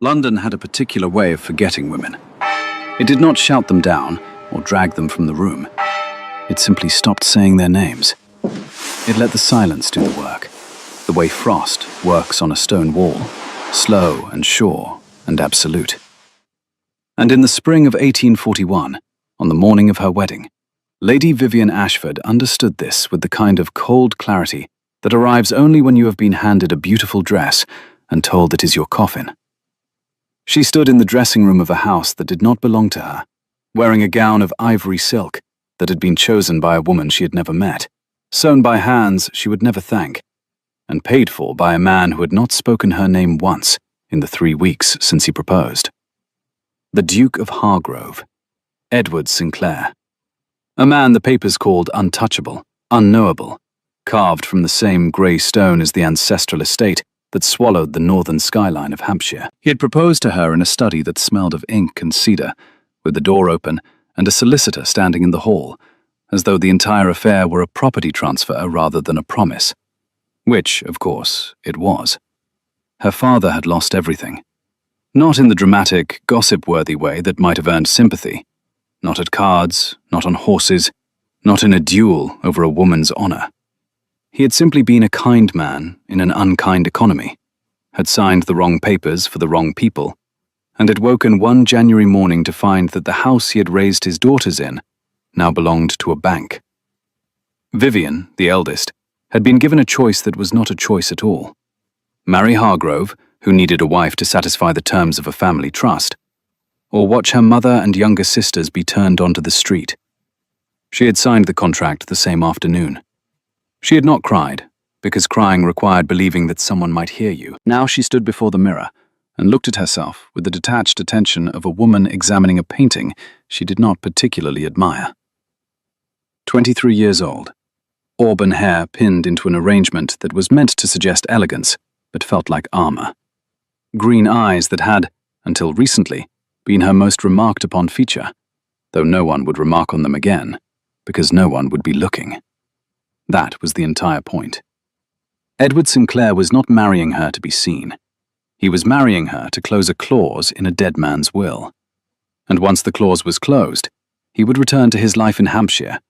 London had a particular way of forgetting women. It did not shout them down or drag them from the room. It simply stopped saying their names. It let the silence do the work, the way frost works on a stone wall, slow and sure and absolute. And in the spring of 1841, on the morning of her wedding, Lady Vivian Ashford understood this with the kind of cold clarity that arrives only when you have been handed a beautiful dress and told it is your coffin. She stood in the dressing room of a house that did not belong to her, wearing a gown of ivory silk that had been chosen by a woman she had never met, sewn by hands she would never thank, and paid for by a man who had not spoken her name once in the 3 weeks since he proposed. The Duke of Hargrove, Edward Sinclair. A man the papers called untouchable, unknowable, carved from the same grey stone as the ancestral estate that swallowed the northern skyline of Hampshire. He had proposed to her in a study that smelled of ink and cedar, with the door open and a solicitor standing in the hall, as though the entire affair were a property transfer rather than a promise. Which, of course, it was. Her father had lost everything. Not in the dramatic, gossip-worthy way that might have earned sympathy. Not at cards, not on horses, not in a duel over a woman's honour. He had simply been a kind man in an unkind economy, had signed the wrong papers for the wrong people, and had woken one January morning to find that the house he had raised his daughters in now belonged to a bank. Vivian, the eldest, had been given a choice that was not a choice at all. Marry Hargrove, who needed a wife to satisfy the terms of a family trust, or watch her mother and younger sisters be turned onto the street. She had signed the contract the same afternoon. She had not cried, because crying required believing that someone might hear you. Now she stood before the mirror and looked at herself with the detached attention of a woman examining a painting she did not particularly admire. 23 years old, auburn hair pinned into an arrangement that was meant to suggest elegance, but felt like armor. Green eyes that had, until recently, been her most remarked-upon feature, though no one would remark on them again, because no one would be looking. That was the entire point. Edward Sinclair was not marrying her to be seen. He was marrying her to close a clause in a dead man's will. And once the clause was closed, he would return to his life in Hampshire,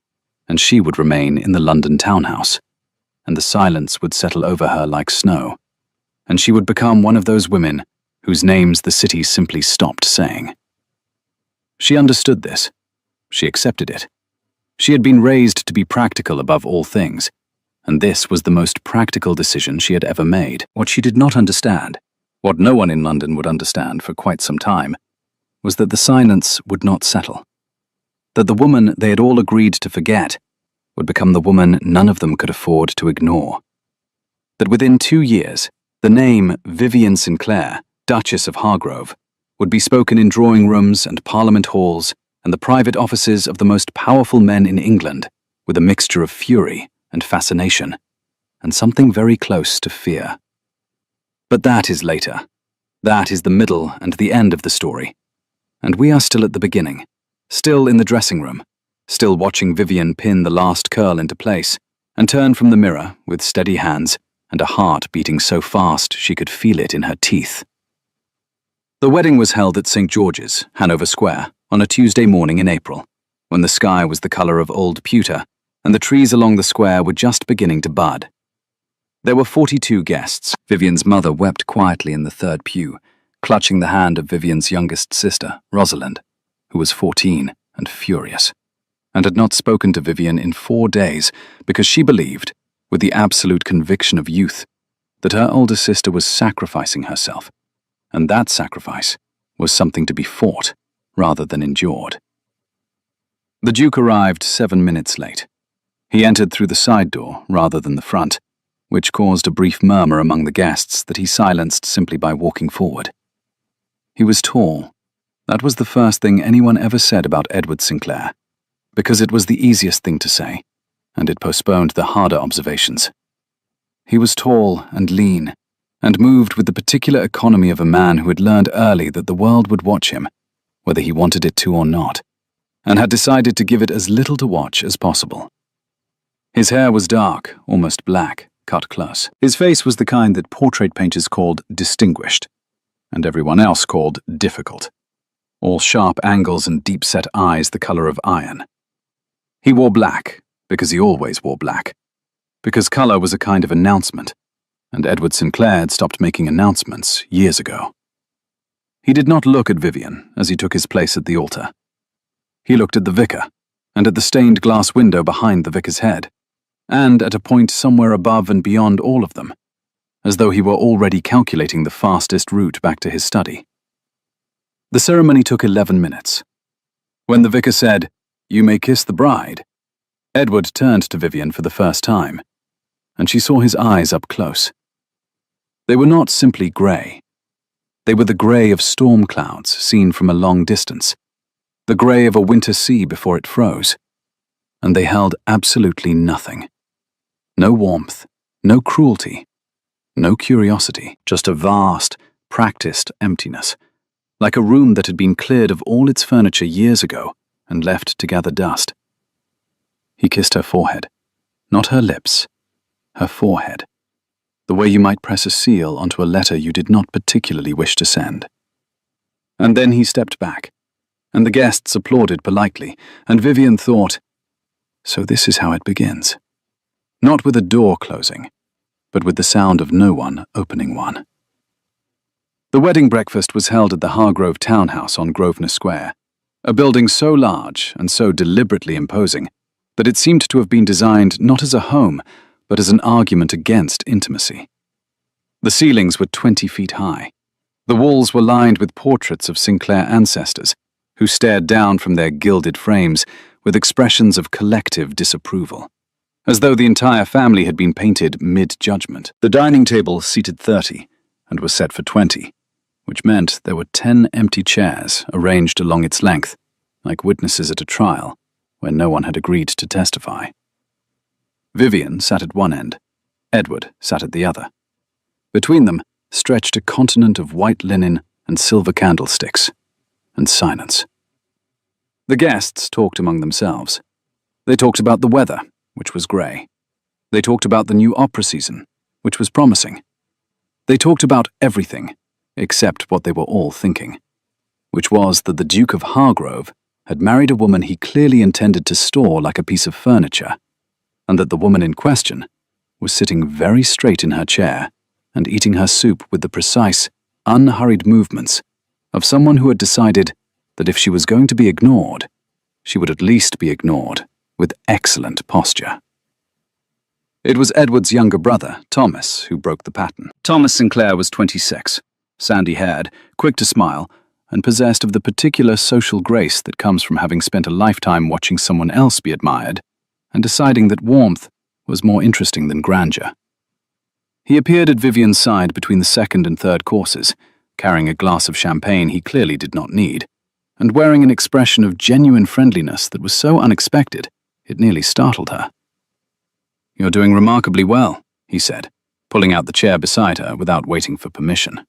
and she would remain in the London townhouse, and the silence would settle over her like snow, and she would become one of those women whose names the city simply stopped saying. She understood this. She accepted it. She had been raised to be practical above all things, and this was the most practical decision she had ever made. What she did not understand, what no one in London would understand for quite some time, was that the silence would not settle. That the woman they had all agreed to forget would become the woman none of them could afford to ignore. That within 2 years, the name Vivian Sinclair, Duchess of Hargrove, would be spoken in drawing rooms and Parliament halls and the private offices of the most powerful men in England, with a mixture of fury and fascination, and something very close to fear. But that is later. That is the middle and the end of the story. And we are still at the beginning, still in the dressing room, still watching Vivian pin the last curl into place, and turn from the mirror with steady hands and a heart beating so fast she could feel it in her teeth. The wedding was held at St. George's, Hanover Square, on a Tuesday morning in April, when the sky was the colour of old pewter, and the trees along the square were just beginning to bud. There were 42 guests. Vivian's mother wept quietly in the third pew, clutching the hand of Vivian's youngest sister, Rosalind, who was 14 and furious, and had not spoken to Vivian in 4 days because she believed, with the absolute conviction of youth, that her older sister was sacrificing herself, and that sacrifice was something to be fought rather than endured. The Duke arrived 7 minutes late. He entered through the side door rather than the front, which caused a brief murmur among the guests that he silenced simply by walking forward. He was tall. That was the first thing anyone ever said about Edward Sinclair, because it was the easiest thing to say, and it postponed the harder observations. He was tall and lean, and moved with the particular economy of a man who had learned early that the world would watch him, whether he wanted it to or not, and had decided to give it as little to watch as possible. His hair was dark, almost black, cut close. His face was the kind that portrait painters called distinguished. and everyone else called difficult. All sharp angles and deep-set eyes the color of iron. He wore black, because he always wore black, because color was a kind of announcement, and Edward Sinclair had stopped making announcements years ago. He did not look at Vivian as he took his place at the altar. He looked at the vicar, and at the stained glass window behind the vicar's head, and at a point somewhere above and beyond all of them, as though he were already calculating the fastest route back to his study. The ceremony took 11 minutes. When the vicar said, "You may kiss the bride," Edward turned to Vivian for the first time, and she saw his eyes up close. They were not simply grey. They were the grey of storm clouds seen from a long distance, the grey of a winter sea before it froze, and they held absolutely nothing. No warmth, no cruelty, no curiosity, just a vast, practiced emptiness, like a room that had been cleared of all its furniture years ago and left to gather dust. He kissed her forehead, not her lips, her forehead, the way you might press a seal onto a letter you did not particularly wish to send. And then he stepped back, and the guests applauded politely, and Vivian thought, so this is how it begins. Not with a door closing, but with the sound of no one opening one. The wedding breakfast was held at the Hargrove Townhouse on Grosvenor Square, a building so large and so deliberately imposing that it seemed to have been designed not as a home, but as an argument against intimacy. The ceilings were 20 feet high. The walls were lined with portraits of Sinclair ancestors, who stared down from their gilded frames with expressions of collective disapproval, as though the entire family had been painted mid-judgment. The dining table seated 30 and was set for 20, which meant there were 10 empty chairs arranged along its length, like witnesses at a trial, where no one had agreed to testify. Vivian sat at one end, Edward sat at the other. Between them stretched a continent of white linen and silver candlesticks, and silence. The guests talked among themselves. They talked about the weather, which was grey. They talked about the new opera season, which was promising. They talked about everything, except what they were all thinking, which was that the Duke of Hargrove had married a woman he clearly intended to store like a piece of furniture, and that the woman in question was sitting very straight in her chair and eating her soup with the precise, unhurried movements of someone who had decided that if she was going to be ignored, she would at least be ignored with excellent posture. It was Edward's younger brother, Thomas, who broke the pattern. Thomas Sinclair was 26, sandy-haired, quick to smile, and possessed of the particular social grace that comes from having spent a lifetime watching someone else be admired and deciding that warmth was more interesting than grandeur. He appeared at Vivian's side between the second and third courses, carrying a glass of champagne he clearly did not need, and wearing an expression of genuine friendliness that was so unexpected it nearly startled her. "You're doing remarkably well," he said, pulling out the chair beside her without waiting for permission.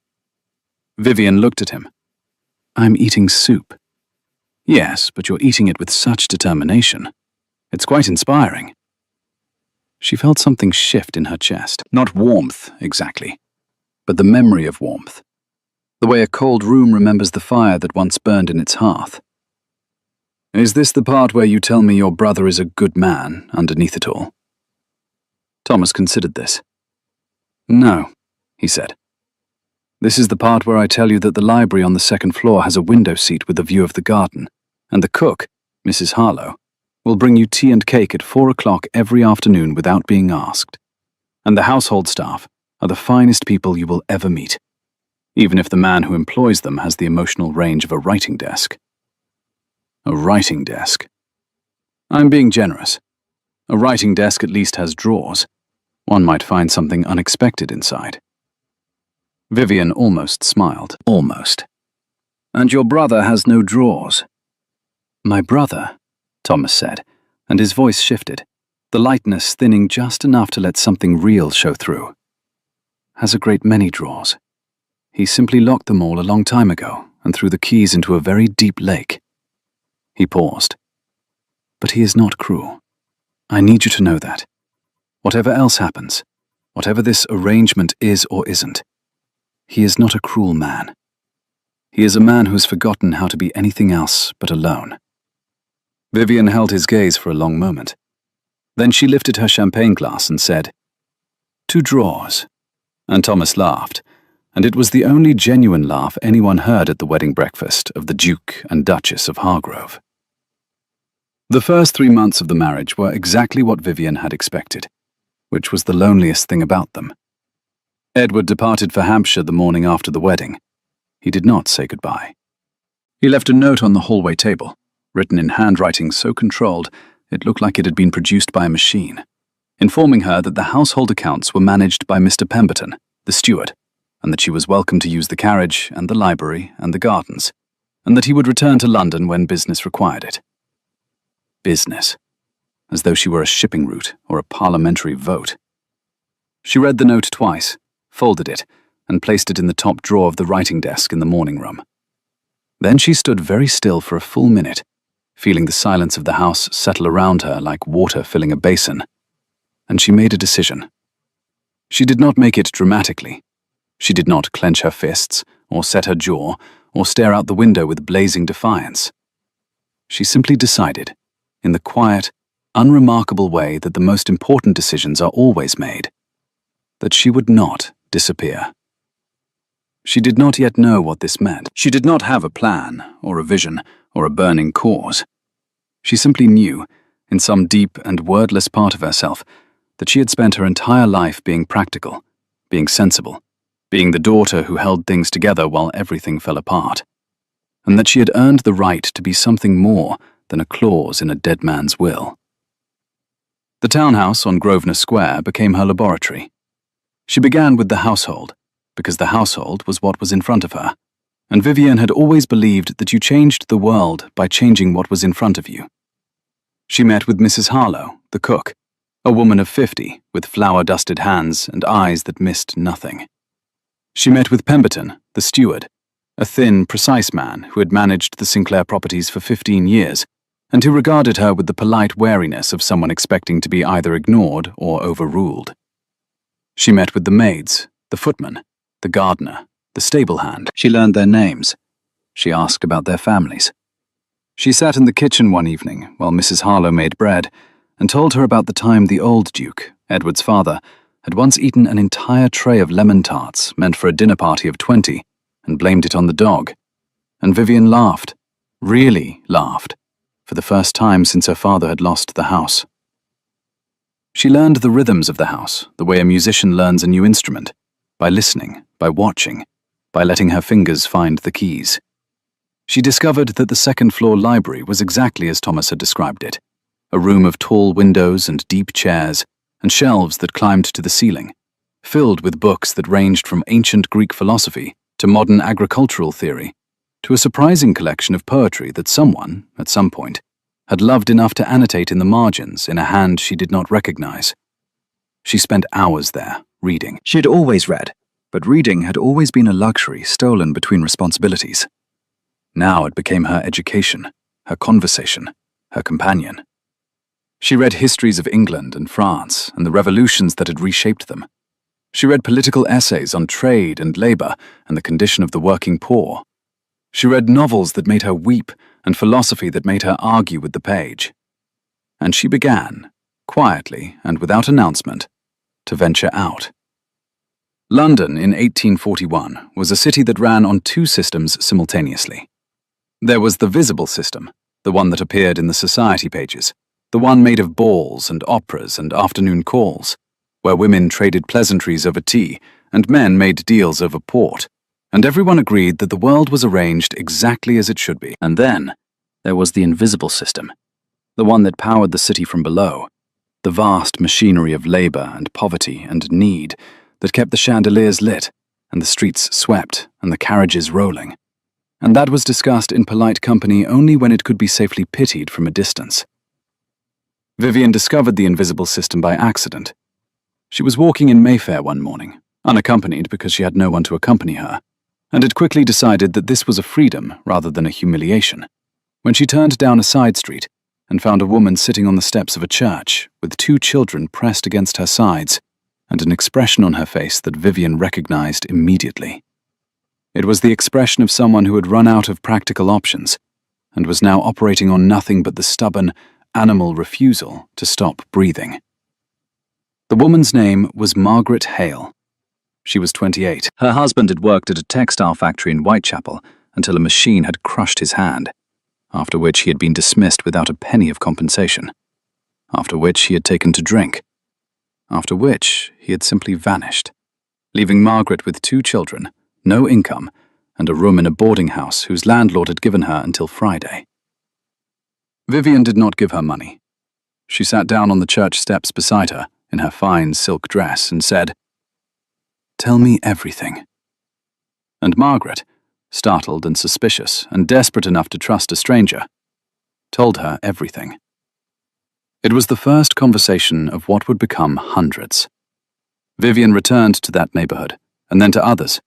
Vivian looked at him. "I'm eating soup." "Yes, but you're eating it with such determination. It's quite inspiring." She felt something shift in her chest. Not warmth, exactly, but the memory of warmth. The way a cold room remembers the fire that once burned in its hearth. "Is this the part where you tell me your brother is a good man underneath it all?" Thomas considered this. "No," he said. "This is the part where I tell you that the library on the second floor has a window seat with a view of the garden, and the cook, Mrs. Harlow, will bring you tea and cake at 4 o'clock every afternoon without being asked. And the household staff are the finest people you will ever meet, even if the man who employs them has the emotional range of a writing desk." A writing desk. I'm being generous. A writing desk at least has drawers. One might find something unexpected inside. Vivian almost smiled. Almost. "And your brother has no drawers?" "My brother," Thomas said, and his voice shifted, the lightness thinning just enough to let something real show through, "has a great many drawers. He simply locked them all a long time ago and threw the keys into a very deep lake." He paused. "But he is not cruel. I need you to know that. Whatever else happens, whatever this arrangement is or isn't, he is not a cruel man. He is a man who has forgotten how to be anything else but alone. Vivian held his gaze for a long moment. Then she lifted her champagne glass and said, "2 drawers." And Thomas laughed, and it was the only genuine laugh anyone heard at the wedding breakfast of the Duke and Duchess of Hargrove. The first 3 months of the marriage were exactly what Vivian had expected, which was the loneliest thing about them. Edward departed for Hampshire the morning after the wedding. He did not say goodbye. He left a note on the hallway table, written in handwriting so controlled it looked like it had been produced by a machine, informing her that the household accounts were managed by Mr. Pemberton, the steward, and that she was welcome to use the carriage and the library and the gardens, and that he would return to London when business required it. Business. As though she were a shipping route or a parliamentary vote. She read the note twice, folded it, and placed it in the top drawer of the writing desk in the morning room. Then she stood very still for a full minute, feeling the silence of the house settle around her like water filling a basin. And she made a decision. She did not make it dramatically. She did not clench her fists, or set her jaw, or stare out the window with blazing defiance. She simply decided, in the quiet, unremarkable way that the most important decisions are always made, that she would not disappear. She did not yet know what this meant. She did not have a plan, or a vision, or a burning cause. She simply knew, in some deep and wordless part of herself, that she had spent her entire life being practical, being sensible, being the daughter who held things together while everything fell apart, and that she had earned the right to be something more than a clause in a dead man's will. The townhouse on Grosvenor Square became her laboratory. She began with the household, because the household was what was in front of her, and Vivian had always believed that you changed the world by changing what was in front of you. She met with Mrs. Harlow, the cook, a woman of 50, with flour-dusted hands and eyes that missed nothing. She met with Pemberton, the steward, a thin, precise man who had managed the Sinclair properties for 15 years, and who regarded her with the polite wariness of someone expecting to be either ignored or overruled. She met with the maids, the footman, the gardener, the stable hand. She learned their names. She asked about their families. She sat in the kitchen one evening while Mrs. Harlow made bread and told her about the time the old Duke, Edward's father, had once eaten an entire tray of lemon tarts meant for a dinner party of 20 and blamed it on the dog. And Vivian laughed, really laughed, for the first time since her father had lost the house. She learned the rhythms of the house, the way a musician learns a new instrument, by listening, by watching, by letting her fingers find the keys. She discovered that the second-floor library was exactly as Thomas had described it, a room of tall windows and deep chairs, and shelves that climbed to the ceiling, filled with books that ranged from ancient Greek philosophy to modern agricultural theory, to a surprising collection of poetry that someone, at some point, had loved enough to annotate in the margins in a hand she did not recognize. She spent hours there, reading. She had always read, but reading had always been a luxury stolen between responsibilities. Now it became her education, her conversation, her companion. She read histories of England and France and the revolutions that had reshaped them. She read political essays on trade and labor and the condition of the working poor. She read novels that made her weep and philosophy that made her argue with the page. And she began, quietly and without announcement, to venture out. London in 1841 was a city that ran on 2 systems simultaneously. There was the visible system, the one that appeared in the society pages, the one made of balls and operas and afternoon calls, where women traded pleasantries over tea and men made deals over port, and everyone agreed that the world was arranged exactly as it should be. And then there was the invisible system, the one that powered the city from below, the vast machinery of labor and poverty and need that kept the chandeliers lit and the streets swept and the carriages rolling. And that was discussed in polite company only when it could be safely pitied from a distance. Vivian discovered the invisible system by accident. She was walking in Mayfair one morning, unaccompanied because she had no one to accompany her, and had quickly decided that this was a freedom rather than a humiliation, when she turned down a side street and found a woman sitting on the steps of a church with 2 children pressed against her sides and an expression on her face that Vivian recognized immediately. It was the expression of someone who had run out of practical options and was now operating on nothing but the stubborn, animal refusal to stop breathing. The woman's name was Margaret Hale. She was 28. Her husband had worked at a textile factory in Whitechapel until a machine had crushed his hand, after which he had been dismissed without a penny of compensation, after which he had taken to drink, after which he had simply vanished, leaving Margaret with 2 children, no income, and a room in a boarding house whose landlord had given her until Friday. Vivian did not give her money. She sat down on the church steps beside her in her fine silk dress and said, "Tell me everything." And Margaret, startled and suspicious and desperate enough to trust a stranger, told her everything. It was the first conversation of what would become hundreds. Vivian returned to that neighborhood, and then to others.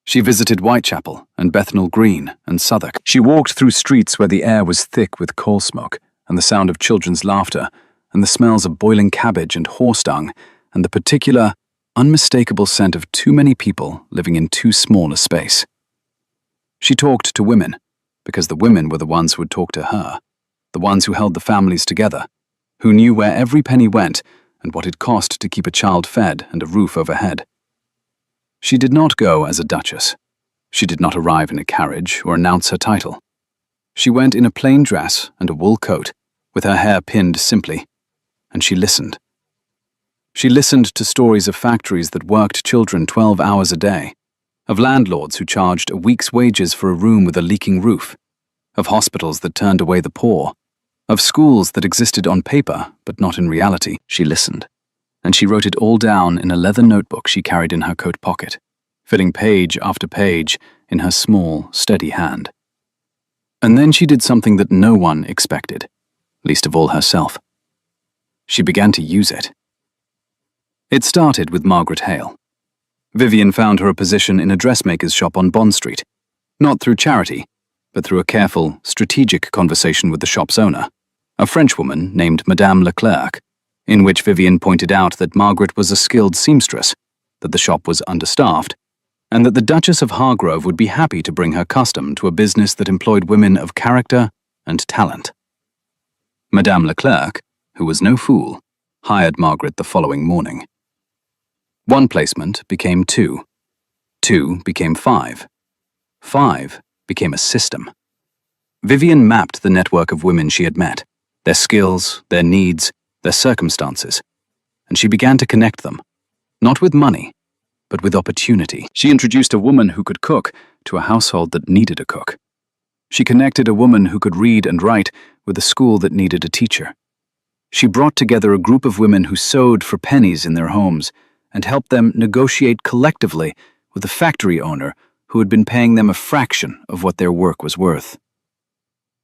She visited Whitechapel and Bethnal Green and Southwark. She walked through streets where the air was thick with coal smoke and the sound of children's laughter and the smells of boiling cabbage and horse dung and the particular, unmistakable scent of too many people living in too small a space. She talked to women, because the women were the ones who would talk to her, the ones who held the families together, who knew where every penny went and what it cost to keep a child fed and a roof overhead. She did not go as a duchess. She did not arrive in a carriage or announce her title. She went in a plain dress and a wool coat, with her hair pinned simply, and she listened. She listened to stories of factories that worked children 12 hours a day, of landlords who charged a week's wages for a room with a leaking roof, of hospitals that turned away the poor, of schools that existed on paper but not in reality. She listened, and she wrote it all down in a leather notebook she carried in her coat pocket, filling page after page in her small, steady hand. And then she did something that no one expected, least of all herself. She began to use it. It started with Margaret Hale. Vivian found her a position in a dressmaker's shop on Bond Street, not through charity, but through a careful, strategic conversation with the shop's owner, a Frenchwoman named Madame Leclerc, in which Vivian pointed out that Margaret was a skilled seamstress, that the shop was understaffed, and that the Duchess of Hargrove would be happy to bring her custom to a business that employed women of character and talent. Madame Leclerc, who was no fool, hired Margaret the following morning. 1 placement became 2. 2 became 5. 5 became a system. Vivian mapped the network of women she had met, their skills, their needs, their circumstances, and she began to connect them, not with money, but with opportunity. She introduced a woman who could cook to a household that needed a cook. She connected a woman who could read and write with a school that needed a teacher. She brought together a group of women who sewed for pennies in their homes and helped them negotiate collectively with a factory owner who had been paying them a fraction of what their work was worth.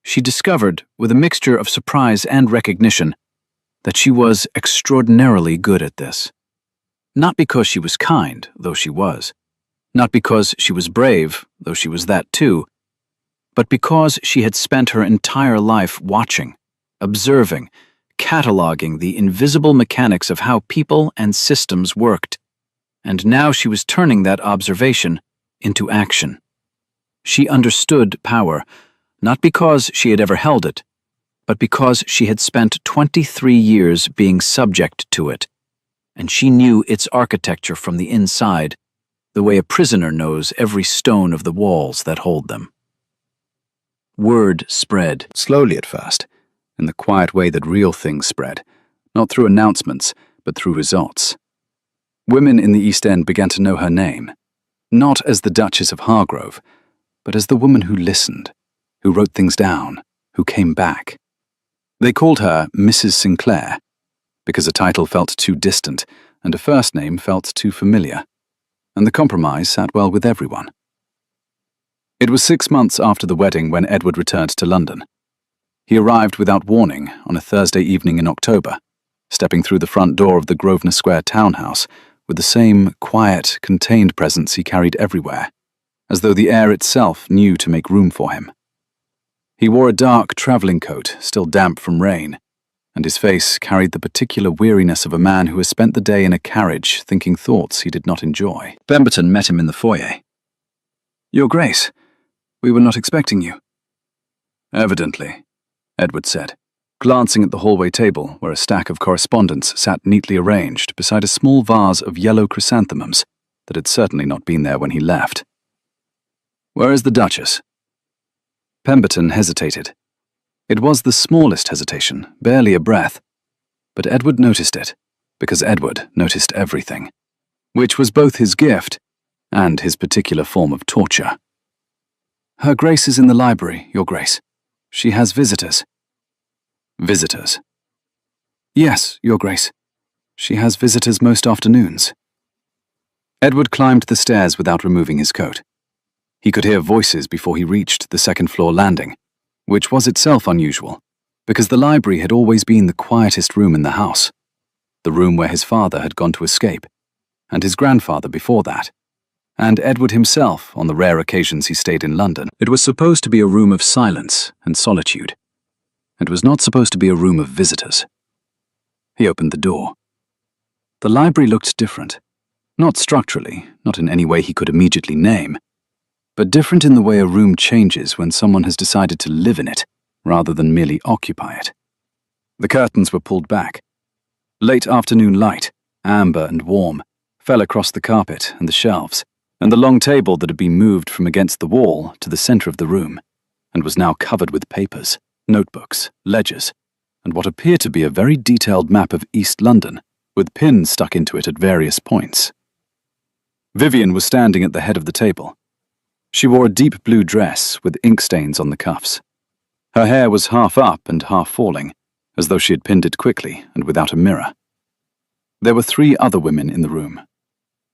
She discovered, with a mixture of surprise and recognition, that she was extraordinarily good at this. Not because she was kind, though she was. Not because she was brave, though she was that too. But because she had spent her entire life watching, observing, cataloging the invisible mechanics of how people and systems worked. And now she was turning that observation into action. She understood power, not because she had ever held it, but because she had spent 23 years being subject to it, and she knew its architecture from the inside, the way a prisoner knows every stone of the walls that hold them. Word spread, slowly at first, in the quiet way that real things spread, not through announcements, but through results. Women in the East End began to know her name, not as the Duchess of Hargrove, but as the woman who listened, who wrote things down, who came back. They called her Mrs. Sinclair, because a title felt too distant and a first name felt too familiar, and the compromise sat well with everyone. It was 6 months after the wedding when Edward returned to London. He arrived without warning on a Thursday evening in October, stepping through the front door of the Grosvenor Square townhouse with the same quiet, contained presence he carried everywhere, as though the air itself knew to make room for him. He wore a dark travelling coat, still damp from rain, and his face carried the particular weariness of a man who has spent the day in a carriage thinking thoughts he did not enjoy. Pemberton met him in the foyer. Your Grace, we were not expecting you. Evidently, Edward said, glancing at the hallway table where a stack of correspondence sat neatly arranged beside a small vase of yellow chrysanthemums that had certainly not been there when he left. Where is the Duchess? Pemberton hesitated. It was the smallest hesitation, barely a breath. But Edward noticed it, because Edward noticed everything, which was both his gift and his particular form of torture. Her Grace is in the library, Your Grace. She has visitors. Visitors? Yes, Your Grace. She has visitors most afternoons. Edward climbed the stairs without removing his coat. He could hear voices before he reached the second-floor landing, which was itself unusual, because the library had always been the quietest room in the house, the room where his father had gone to escape, and his grandfather before that, and Edward himself on the rare occasions he stayed in London. It was supposed to be a room of silence and solitude. It was not supposed to be a room of visitors. He opened the door. The library looked different, not structurally, not in any way he could immediately name, but different in the way a room changes when someone has decided to live in it, rather than merely occupy it. The curtains were pulled back. Late afternoon light, amber and warm, fell across the carpet and the shelves, and the long table that had been moved from against the wall to the center of the room, and was now covered with papers, notebooks, ledgers, and what appeared to be a very detailed map of East London, with pins stuck into it at various points. Vivian was standing at the head of the table. She wore a deep blue dress with ink stains on the cuffs. Her hair was half up and half falling, as though she had pinned it quickly and without a mirror. There were 3 other women in the room.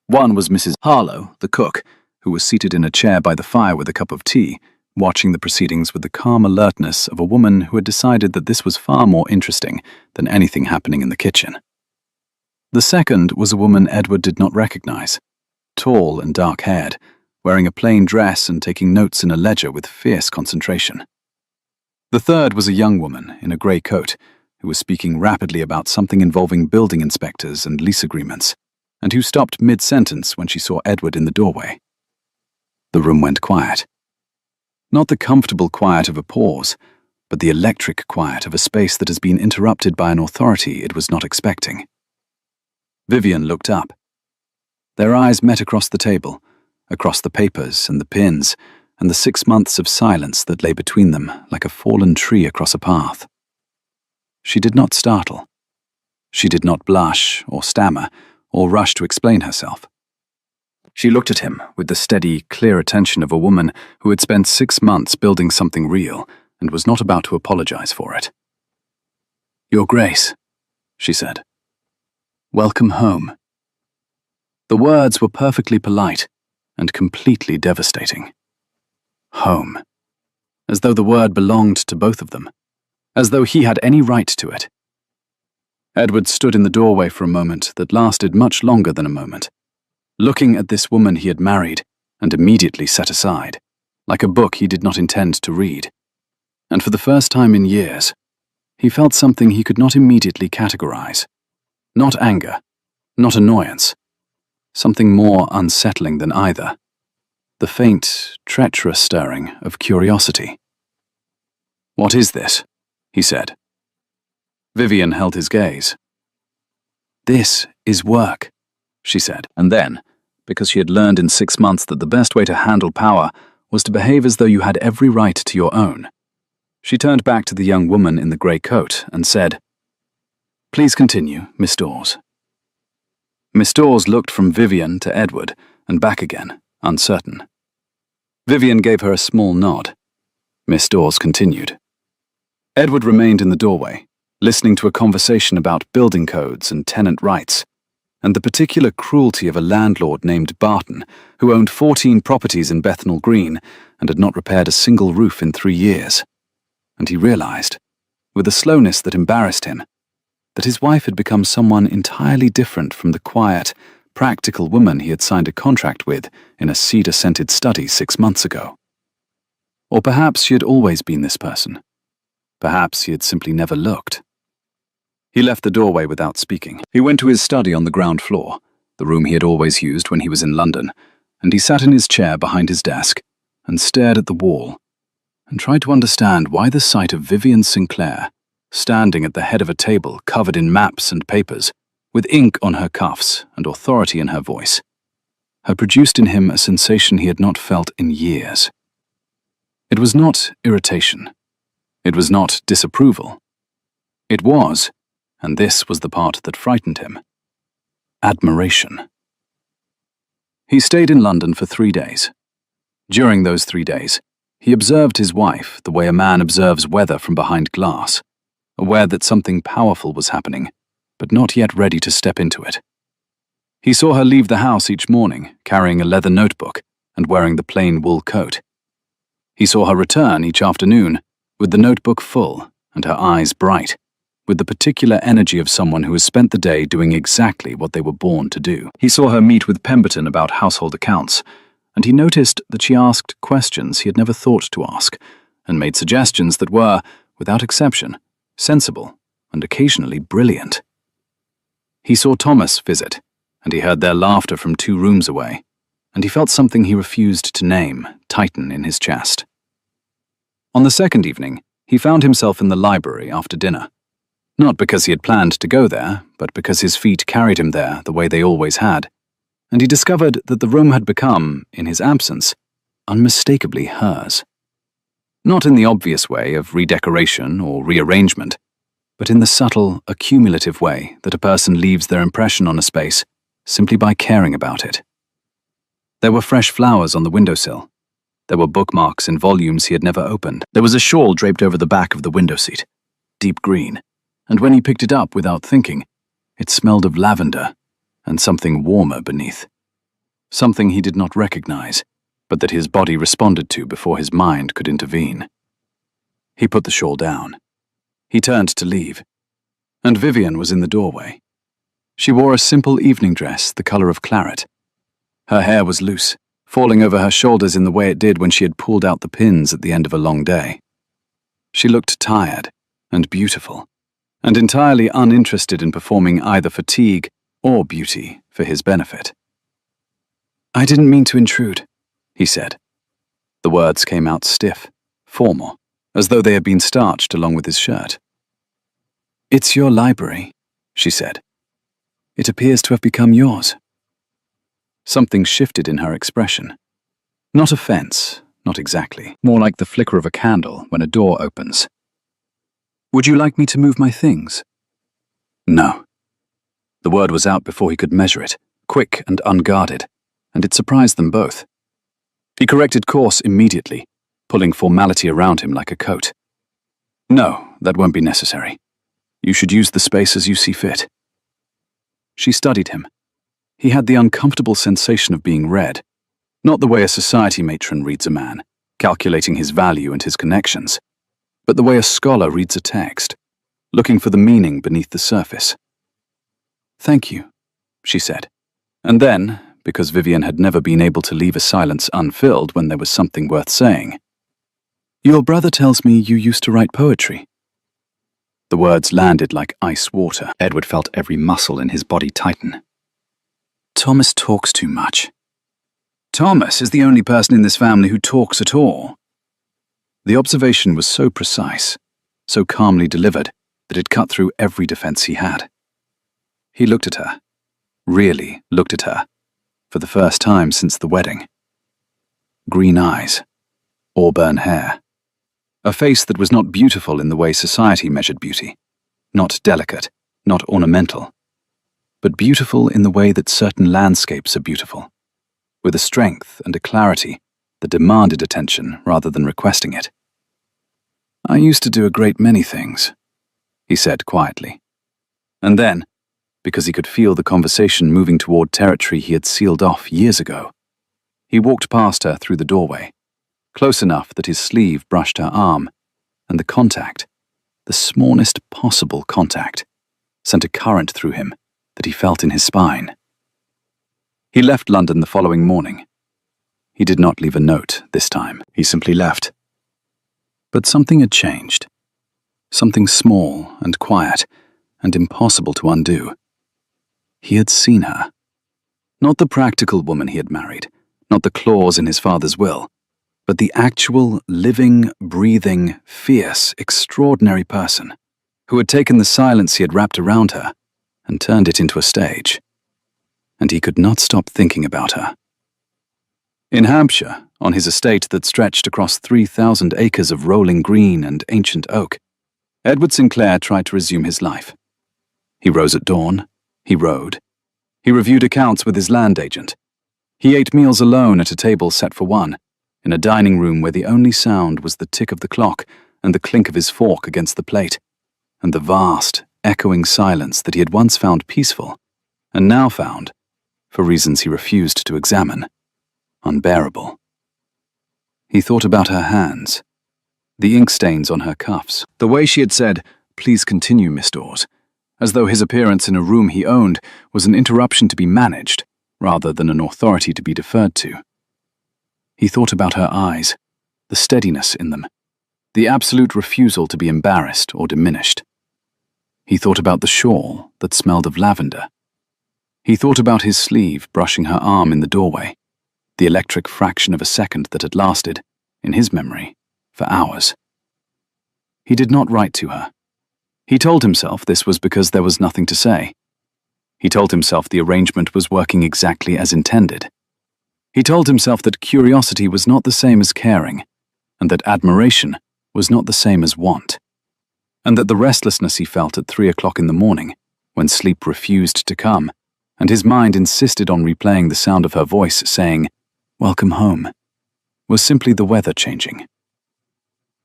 One was Mrs. Harlow, the cook, who was seated in a chair by the fire with a cup of tea, watching the proceedings with the calm alertness of a woman who had decided that this was far more interesting than anything happening in the kitchen. The second was a woman Edward did not recognize, tall and dark-haired, wearing a plain dress and taking notes in a ledger with fierce concentration. The third was a young woman in a grey coat who was speaking rapidly about something involving building inspectors and lease agreements, and who stopped mid-sentence when she saw Edward in the doorway. The room went quiet. Not the comfortable quiet of a pause, but the electric quiet of a space that has been interrupted by an authority it was not expecting. Vivian looked up. Their eyes met across the table, across the papers and the pins, and the 6 months of silence that lay between them like a fallen tree across a path. She did not startle. She did not blush or stammer or rush to explain herself. She looked at him with the steady, clear attention of a woman who had spent 6 months building something real and was not about to apologize for it. "Your Grace," she said. "Welcome home." The words were perfectly polite and completely devastating. Home. As though the word belonged to both of them. As though he had any right to it. Edward stood in the doorway for a moment that lasted much longer than a moment, looking at this woman he had married and immediately set aside, like a book he did not intend to read. And for the first time in years, he felt something he could not immediately categorize. Not anger, not annoyance. Something more unsettling than either. The faint, treacherous stirring of curiosity. "What is this?" he said. Vivian held his gaze. "This is work," she said, and then, because she had learned in 6 months that the best way to handle power was to behave as though you had every right to your own, she turned back to the young woman in the grey coat and said, "Please continue, Miss Dawes." Miss Dawes looked from Vivian to Edward and back again, uncertain. Vivian gave her a small nod. Miss Dawes continued. Edward remained in the doorway, listening to a conversation about building codes and tenant rights, and the particular cruelty of a landlord named Barton, who owned 14 properties in Bethnal Green and had not repaired a single roof in 3 years. And he realized, with a slowness that embarrassed him, that his wife had become someone entirely different from the quiet, practical woman he had signed a contract with in a cedar-scented study 6 months ago. Or perhaps she had always been this person. Perhaps he had simply never looked. He left the doorway without speaking. He went to his study on the ground floor, the room he had always used when he was in London, and he sat in his chair behind his desk, and stared at the wall, and tried to understand why the sight of Vivian Sinclair, standing at the head of a table covered in maps and papers, with ink on her cuffs and authority in her voice, had produced in him a sensation he had not felt in years. It was not irritation. It was not disapproval. It was, and this was the part that frightened him, admiration. He stayed in London for 3 days. During those 3 days, he observed his wife the way a man observes weather from behind glass, aware that something powerful was happening, but not yet ready to step into it. He saw her leave the house each morning, carrying a leather notebook and wearing the plain wool coat. He saw her return each afternoon, with the notebook full and her eyes bright, with the particular energy of someone who has spent the day doing exactly what they were born to do. He saw her meet with Pemberton about household accounts, and he noticed that she asked questions he had never thought to ask, and made suggestions that were, without exception, sensible and occasionally brilliant. He saw Thomas visit, and he heard their laughter from 2 rooms away, and he felt something he refused to name tighten in his chest. On the second evening, he found himself in the library after dinner. Not because he had planned to go there, but because his feet carried him there the way they always had, and he discovered that the room had become, in his absence, unmistakably hers. Not in the obvious way of redecoration or rearrangement, but in the subtle, accumulative way that a person leaves their impression on a space simply by caring about it. There were fresh flowers on the windowsill. There were bookmarks in volumes he had never opened. There was a shawl draped over the back of the window seat, deep green, and when he picked it up without thinking, it smelled of lavender and something warmer beneath. Something he did not recognize, but that his body responded to before his mind could intervene. He put the shawl down. He turned to leave, and Vivian was in the doorway. She wore a simple evening dress the color of claret. Her hair was loose, falling over her shoulders in the way it did when she had pulled out the pins at the end of a long day. She looked tired and beautiful, and entirely uninterested in performing either fatigue or beauty for his benefit. "I didn't mean to intrude," he said. The words came out stiff, formal, as though they had been starched along with his shirt. "It's your library," she said. "It appears to have become yours." Something shifted in her expression. Not offense, not exactly. More like the flicker of a candle when a door opens. "Would you like me to move my things?" "No." The word was out before he could measure it, quick and unguarded, and it surprised them both. He corrected course immediately, pulling formality around him like a coat. "No, that won't be necessary. You should use the space as you see fit." She studied him. He had the uncomfortable sensation of being read, not the way a society matron reads a man, calculating his value and his connections, but the way a scholar reads a text, looking for the meaning beneath the surface. "Thank you," she said, and then, because Vivian had never been able to leave a silence unfilled when there was something worth saying, "Your brother tells me you used to write poetry." The words landed like ice water. Edward felt every muscle in his body tighten. "Thomas talks too much." "Thomas is the only person in this family who talks at all." The observation was so precise, so calmly delivered, that it cut through every defense he had. He looked at her, really looked at her, for the first time since the wedding. Green eyes, auburn hair, a face that was not beautiful in the way society measured beauty, not delicate, not ornamental, but beautiful in the way that certain landscapes are beautiful, with a strength and a clarity that demanded attention rather than requesting it. "I used to do a great many things," he said quietly. And then, because he could feel the conversation moving toward territory he had sealed off years ago, he walked past her through the doorway, close enough that his sleeve brushed her arm, and the contact, the smallest possible contact, sent a current through him that he felt in his spine. He left London the following morning. He did not leave a note this time. He simply left. But something had changed. Something small and quiet and impossible to undo. He had seen her. Not the practical woman he had married, not the clause in his father's will, but the actual, living, breathing, fierce, extraordinary person who had taken the silence he had wrapped around her and turned it into a stage. And he could not stop thinking about her. In Hampshire, on his estate that stretched across 3,000 acres of rolling green and ancient oak, Edward Sinclair tried to resume his life. He rose at dawn, he rode, he reviewed accounts with his land agent. He ate meals alone at a table set for one, in a dining room where the only sound was the tick of the clock and the clink of his fork against the plate, and the vast, echoing silence that he had once found peaceful, and now found, for reasons he refused to examine, unbearable. He thought about her hands, the ink stains on her cuffs, the way she had said, "Please continue, Miss Dawes," as though his appearance in a room he owned was an interruption to be managed, rather than an authority to be deferred to. He thought about her eyes, the steadiness in them, the absolute refusal to be embarrassed or diminished. He thought about the shawl that smelled of lavender. He thought about his sleeve brushing her arm in the doorway, the electric fraction of a second that had lasted, in his memory, for hours. He did not write to her. He told himself this was because there was nothing to say. He told himself the arrangement was working exactly as intended. He told himself that curiosity was not the same as caring, and that admiration was not the same as want, and that the restlessness he felt at 3 o'clock in the morning, when sleep refused to come, and his mind insisted on replaying the sound of her voice saying, "Welcome home," was simply the weather changing.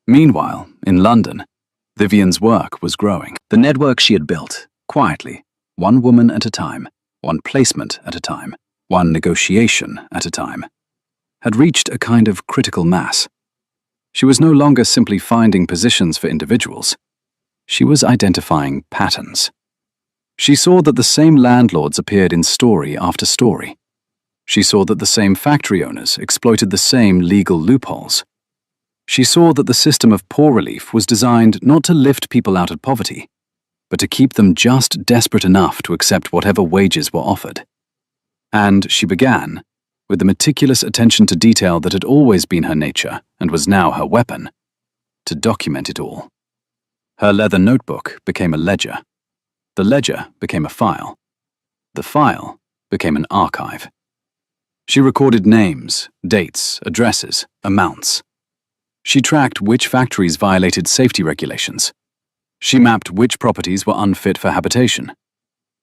Meanwhile, in London, Vivian's work was growing. The network she had built, quietly, one woman at a time, one placement at a time, one negotiation at a time, had reached a kind of critical mass. She was no longer simply finding positions for individuals. She was identifying patterns. She saw that the same landlords appeared in story after story. She saw that the same factory owners exploited the same legal loopholes. She saw that the system of poor relief was designed not to lift people out of poverty, but to keep them just desperate enough to accept whatever wages were offered. And she began, with the meticulous attention to detail that had always been her nature and was now her weapon, to document it all. Her leather notebook became a ledger. The ledger became a file. The file became an archive. She recorded names, dates, addresses, amounts. She tracked which factories violated safety regulations. She mapped which properties were unfit for habitation.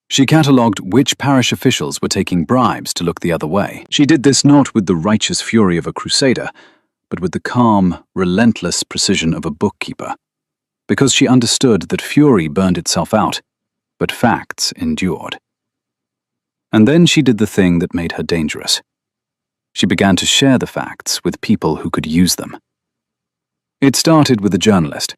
She catalogued which parish officials were taking bribes to look the other way. She did this not with the righteous fury of a crusader, but with the calm, relentless precision of a bookkeeper, because she understood that fury burned itself out, but facts endured. And then she did the thing that made her dangerous. She began to share the facts with people who could use them. It started with a journalist.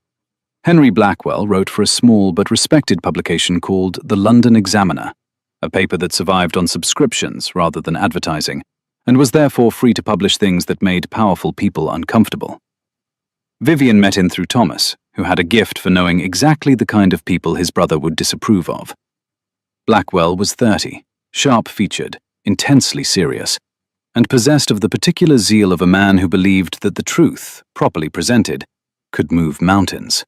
Henry Blackwell wrote for a small but respected publication called The London Examiner, a paper that survived on subscriptions rather than advertising, and was therefore free to publish things that made powerful people uncomfortable. Vivian met him through Thomas, who had a gift for knowing exactly the kind of people his brother would disapprove of. Blackwell was 30, sharp-featured, intensely serious, and possessed of the particular zeal of a man who believed that the truth, properly presented, could move mountains.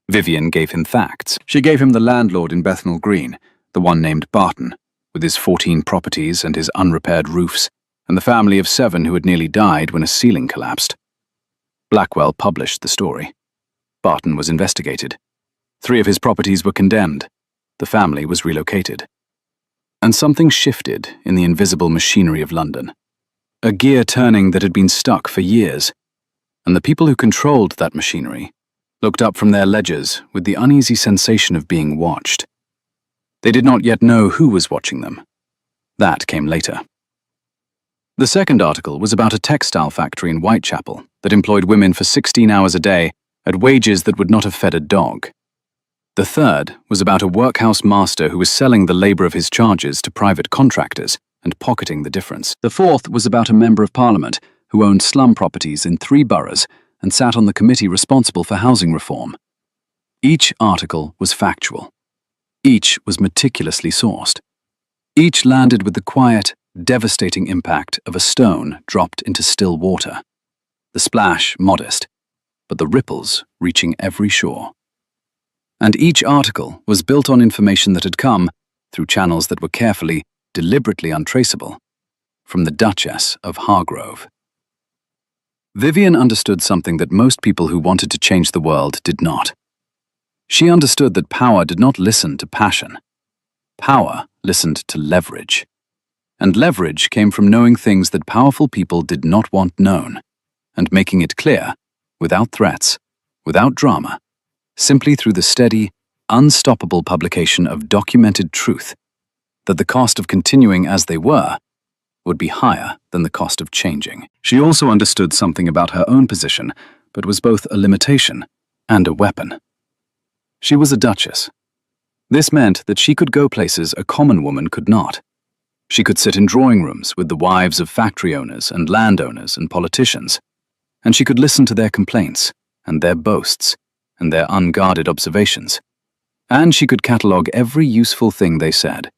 Vivian gave him facts. She gave him the landlord in Bethnal Green, the one named Barton, with his 14 properties and his unrepaired roofs, and the family of 7 who had nearly died when a ceiling collapsed. Blackwell published the story. Barton was investigated. 3 of his properties were condemned. The family was relocated. And something shifted in the invisible machinery of London. A gear turning that had been stuck for years. And the people who controlled that machinery looked up from their ledgers with the uneasy sensation of being watched. They did not yet know who was watching them. That came later. The second article was about a textile factory in Whitechapel that employed women for 16 hours a day at wages that would not have fed a dog. The third was about a workhouse master who was selling the labor of his charges to private contractors and pocketing the difference. The fourth was about a member of Parliament who owned slum properties in 3 boroughs and sat on the committee responsible for housing reform. Each article was factual. Each was meticulously sourced. Each landed with the quiet, devastating impact of a stone dropped into still water. the splash modest, but the ripples reaching every shore. And each article was built on information that had come, through channels that were carefully, deliberately untraceable, from the Duchess of Hargrove. Vivian understood something that most people who wanted to change the world did not. She understood that power did not listen to passion. Power listened to leverage. And leverage came from knowing things that powerful people did not want known, and making it clear, without threats, without drama, simply through the steady, unstoppable publication of documented truth, that the cost of continuing as they were would be higher than the cost of changing. She also understood something about her own position, but was both a limitation and a weapon. She was a duchess. This meant that she could go places a common woman could not. She could sit in drawing rooms with the wives of factory owners and landowners and politicians, and she could listen to their complaints and their boasts and their unguarded observations, and she could catalogue every useful thing they said.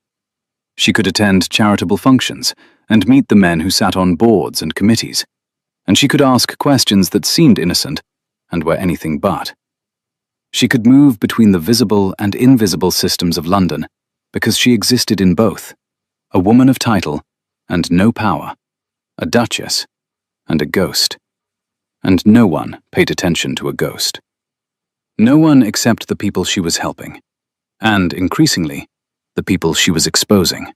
She could attend charitable functions and meet the men who sat on boards and committees, and she could ask questions that seemed innocent and were anything but. She could move between the visible and invisible systems of London because she existed in both, a woman of title and no power, a duchess and a ghost. And no one paid attention to a ghost. No one except the people she was helping, and increasingly, the people she was exposing.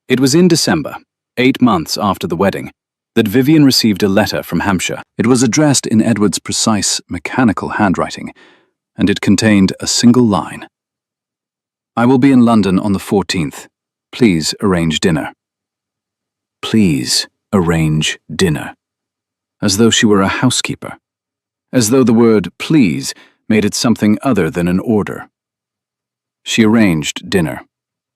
It was in December, 8 months after the wedding, that Vivian received a letter from Hampshire. It was addressed in Edward's precise, mechanical handwriting, and it contained a single line. "I will be in London on the 14th. Please arrange dinner." Please arrange dinner. As though she were a housekeeper. As though the word please made it something other than an order. She arranged dinner.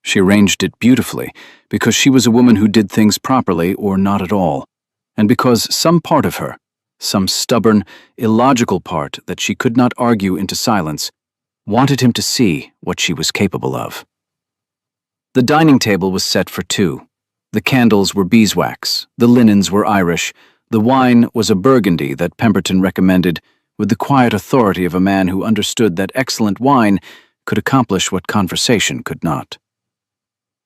She arranged it beautifully, because she was a woman who did things properly or not at all, and because some part of her, some stubborn, illogical part that she could not argue into silence, wanted him to see what she was capable of. The dining table was set for two. The candles were beeswax, the linens were Irish, the wine was a Burgundy that Pemberton recommended with the quiet authority of a man who understood that excellent wine could accomplish what conversation could not.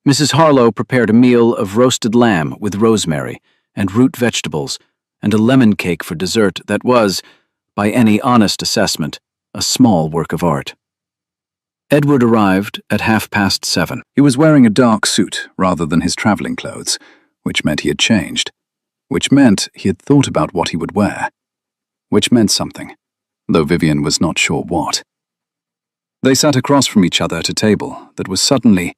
Mrs. Harlow prepared a meal of roasted lamb with rosemary and root vegetables and a lemon cake for dessert that was, by any honest assessment, a small work of art. Edward arrived at 7:30. He was wearing a dark suit rather than his traveling clothes, which meant he had changed, which meant he had thought about what he would wear, which meant something, though Vivian was not sure what. They sat across from each other at a table that was suddenly,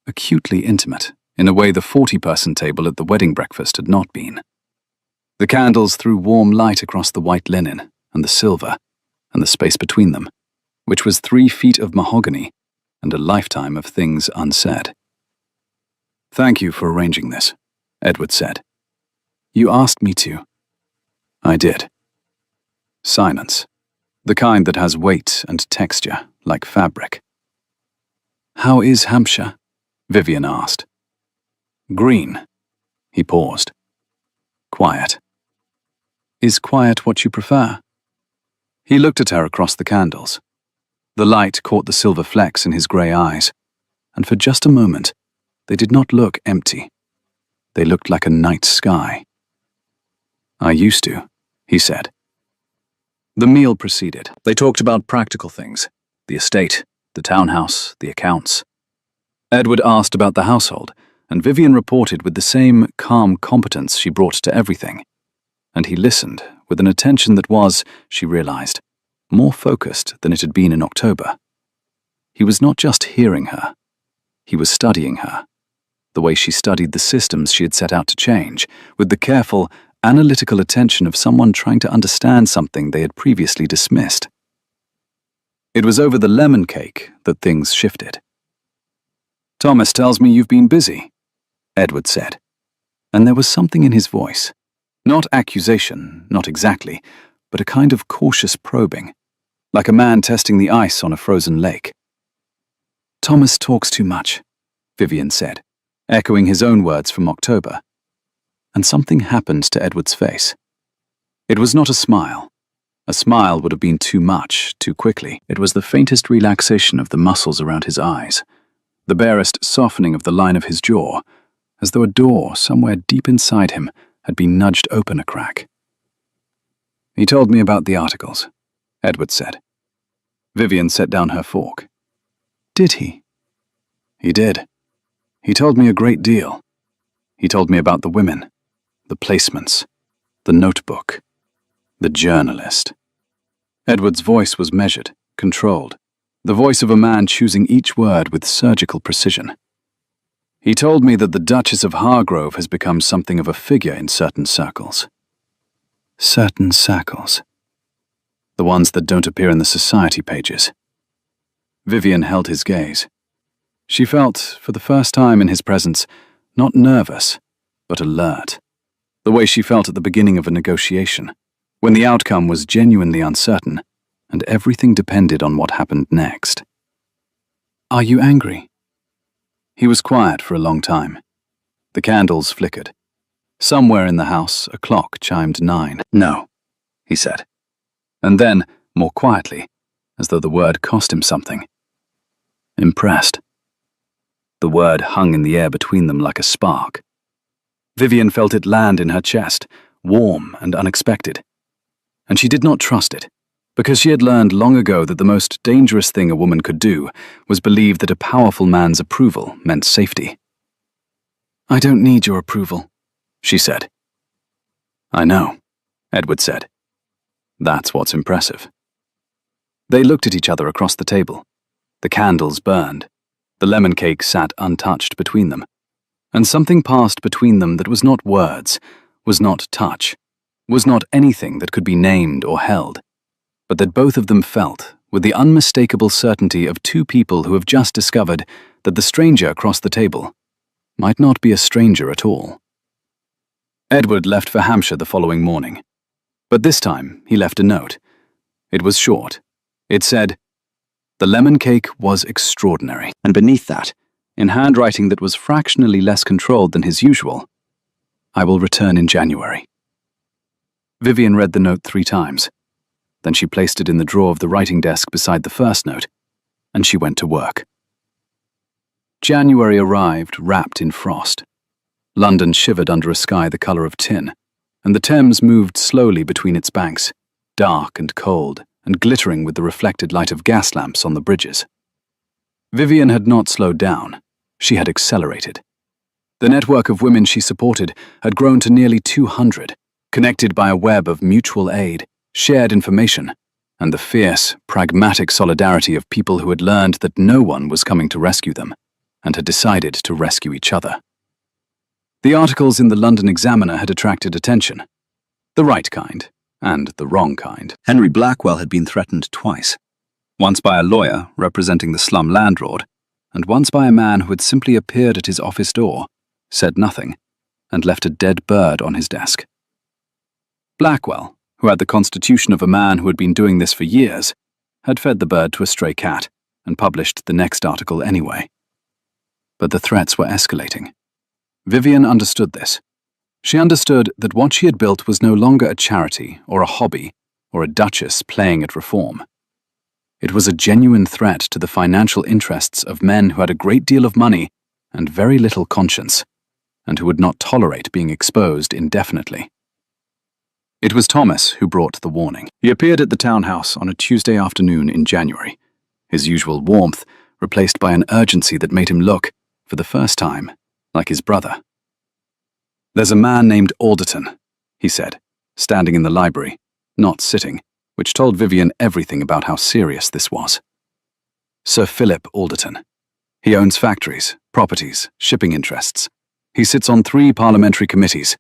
acutely intimate, in a way the 40-person table at the wedding breakfast had not been. The candles threw warm light across the white linen and the silver and the space between them, which was 3 feet of mahogany and a lifetime of things unsaid. "Thank you for arranging this," Edward said. "You asked me to." "I did." Silence. The kind that has weight and texture, like fabric. "How is Hampshire?" Vivian asked. "Green." He paused. "Quiet." "Is quiet what you prefer?" He looked at her across the candles. The light caught the silver flecks in his grey eyes, and for just a moment, they did not look empty. They looked like a night sky. "I used to," he said. The meal proceeded. They talked about practical things, the estate, the townhouse, the accounts. Edward asked about the household, and Vivian reported with the same calm competence she brought to everything. And he listened with an attention that was, she realized, more focused than it had been in October. He was not just hearing her. He was studying her, the way she studied the systems she had set out to change, with the careful, analytical attention of someone trying to understand something they had previously dismissed. It was over the lemon cake that things shifted. "Thomas tells me you've been busy," Edward said, and there was something in his voice. Not accusation, not exactly, but a kind of cautious probing, like a man testing the ice on a frozen lake. "Thomas talks too much," Vivian said, echoing his own words from October. And something happened to Edward's face. It was not a smile. A smile would have been too much, too quickly. It was the faintest relaxation of the muscles around his eyes, the barest softening of the line of his jaw, as though a door somewhere deep inside him had been nudged open a crack. "He told me about the articles," Edward said. Vivian set down her fork. "Did he?" "He did. He told me a great deal. He told me about the women, the placements, the notebook, the journalist." Edward's voice was measured, controlled, the voice of a man choosing each word with surgical precision. "He told me that the Duchess of Hargrove has become something of a figure in certain circles." Certain circles. The ones that don't appear in the society pages. Vivian held his gaze. She felt, for the first time in his presence, not nervous, but alert. The way she felt at the beginning of a negotiation, when the outcome was genuinely uncertain, and everything depended on what happened next. "Are you angry?" He was quiet for a long time. The candles flickered. Somewhere in the house, a clock chimed 9. "No," he said. And then, more quietly, as though the word cost him something, "Impressed." The word hung in the air between them like a spark. Vivian felt it land in her chest, warm and unexpected. And she did not trust it, because she had learned long ago that the most dangerous thing a woman could do was believe that a powerful man's approval meant safety. "I don't need your approval," she said. "I know," Edward said. "That's what's impressive." They looked at each other across the table. The candles burned. The lemon cake sat untouched between them. And something passed between them that was not words, was not touch, was not anything that could be named or held, but that both of them felt with the unmistakable certainty of two people who have just discovered that the stranger across the table might not be a stranger at all. Edward left for Hampshire the following morning, but this time he left a note. It was short. It said, "The lemon cake was extraordinary," and beneath that, in handwriting that was fractionally less controlled than his usual, "I will return in January." Vivian read the note 3 times. Then she placed it in the drawer of the writing desk beside the first note, and she went to work. January arrived wrapped in frost. London shivered under a sky the colour of tin, and the Thames moved slowly between its banks, dark and cold, and glittering with the reflected light of gas lamps on the bridges. Vivian had not slowed down. She had accelerated. The network of women she supported had grown to nearly 200, connected by a web of mutual aid, shared information, and the fierce, pragmatic solidarity of people who had learned that no one was coming to rescue them, and had decided to rescue each other. The articles in the London Examiner had attracted attention. The right kind, and the wrong kind. Henry Blackwell had been threatened twice. Once by a lawyer representing the slum landlord, and once by a man who had simply appeared at his office door, said nothing, and left a dead bird on his desk. Blackwell, who had the constitution of a man who had been doing this for years, had fed the bird to a stray cat and published the next article anyway. But the threats were escalating. Vivian understood this. She understood that what she had built was no longer a charity or a hobby or a duchess playing at reform. It was a genuine threat to the financial interests of men who had a great deal of money and very little conscience, and who would not tolerate being exposed indefinitely. It was Thomas who brought the warning. He appeared at the townhouse on a Tuesday afternoon in January, his usual warmth replaced by an urgency that made him look, for the first time, like his brother. "There's a man named Alderton," he said, standing in the library, not sitting, which told Vivian everything about how serious this was. "Sir Philip Alderton. He owns factories, properties, shipping interests. He sits on 3 parliamentary committees,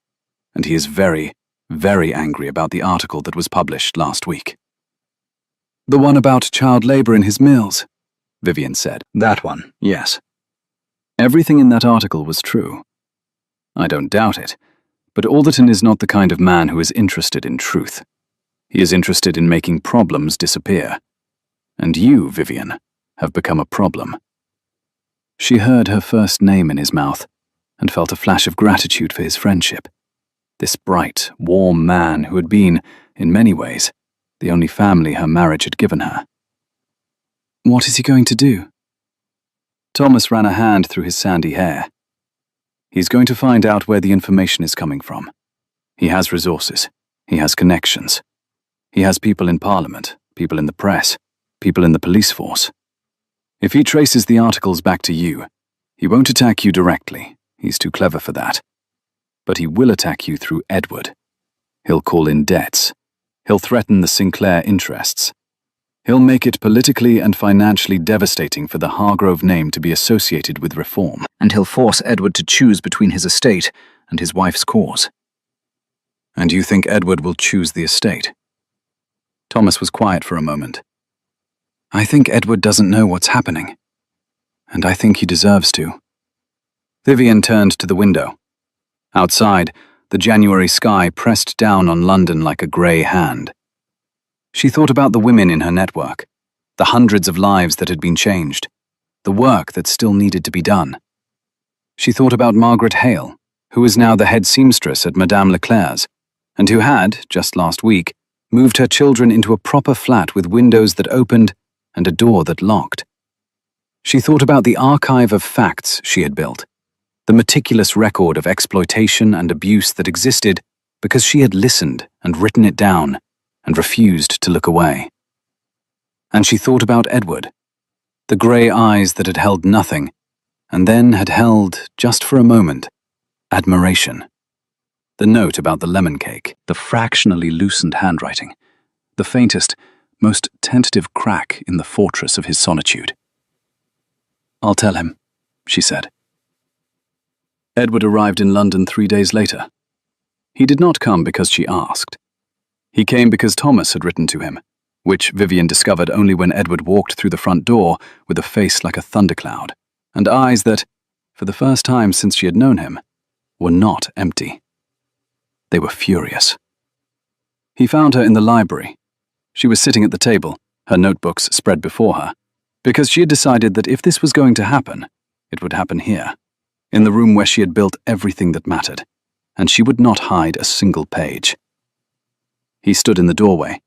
and he is very, very angry about the article that was published last week." "The one about child labour in his mills," Vivian said. "That one, yes. Everything in that article was true. I don't doubt it, but Alderton is not the kind of man who is interested in truth. He is interested in making problems disappear. And you, Vivian, have become a problem." She heard her first name in his mouth and felt a flash of gratitude for his friendship. This bright, warm man who had been, in many ways, the only family her marriage had given her. What is he going to do? Thomas ran a hand through his sandy hair. He's going to find out where the information is coming from. He has resources. He has connections. He has people in Parliament, people in the press, people in the police force. If he traces the articles back to you, he won't attack you directly. He's too clever for that. But he will attack you through Edward. He'll call in debts. He'll threaten the Sinclair interests. He'll make it politically and financially devastating for the Hargrove name to be associated with reform. And he'll force Edward to choose between his estate and his wife's cause. And you think Edward will choose the estate? Thomas was quiet for a moment. I think Edward doesn't know what's happening. And I think he deserves to. Vivian turned to the window. Outside, the January sky pressed down on London like a grey hand. She thought about the women in her network, the hundreds of lives that had been changed, the work that still needed to be done. She thought about Margaret Hale, who was now the head seamstress at Madame Leclerc's, and who had, just last week, moved her children into a proper flat with windows that opened and a door that locked. She thought about the archive of facts she had built, the meticulous record of exploitation and abuse that existed because she had listened and written it down and refused to look away. And she thought about Edward, the grey eyes that had held nothing, and then had held, just for a moment, admiration. The note about the lemon cake, the fractionally loosened handwriting, the faintest, most tentative crack in the fortress of his solitude. I'll tell him, she said. Edward arrived in London 3 days later. He did not come because she asked. He came because Thomas had written to him, which Vivian discovered only when Edward walked through the front door with a face like a thundercloud, and eyes that, for the first time since she had known him, were not empty. They were furious. He found her in the library. She was sitting at the table, her notebooks spread before her, because she had decided that if this was going to happen, it would happen here, in the room where she had built everything that mattered, and she would not hide a single page. He stood in the doorway.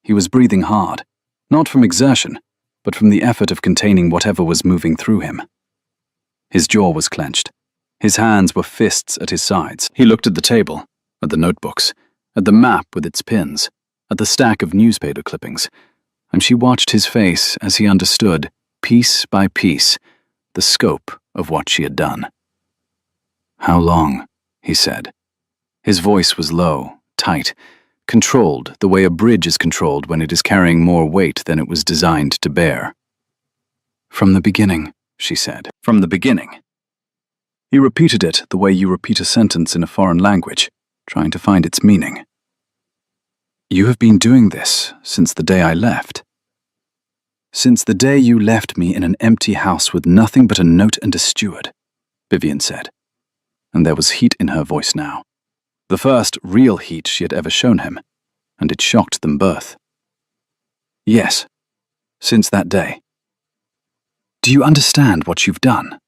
He was breathing hard, not from exertion, but from the effort of containing whatever was moving through him. His jaw was clenched. His hands were fists at his sides. He looked at the table, at the notebooks, at the map with its pins, at the stack of newspaper clippings, and she watched his face as he understood, piece by piece, the scope of what she had done. How long? He said. His voice was low, tight, controlled the way a bridge is controlled when it is carrying more weight than it was designed to bear. From the beginning, she said. From the beginning. He repeated it the way you repeat a sentence in a foreign language, trying to find its meaning. You have been doing this since the day I left. Since the day you left me in an empty house with nothing but a note and a steward, Vivian said, and there was heat in her voice now. The first real heat she had ever shown him, and it shocked them both. Yes, since that day. Do you understand what you've done?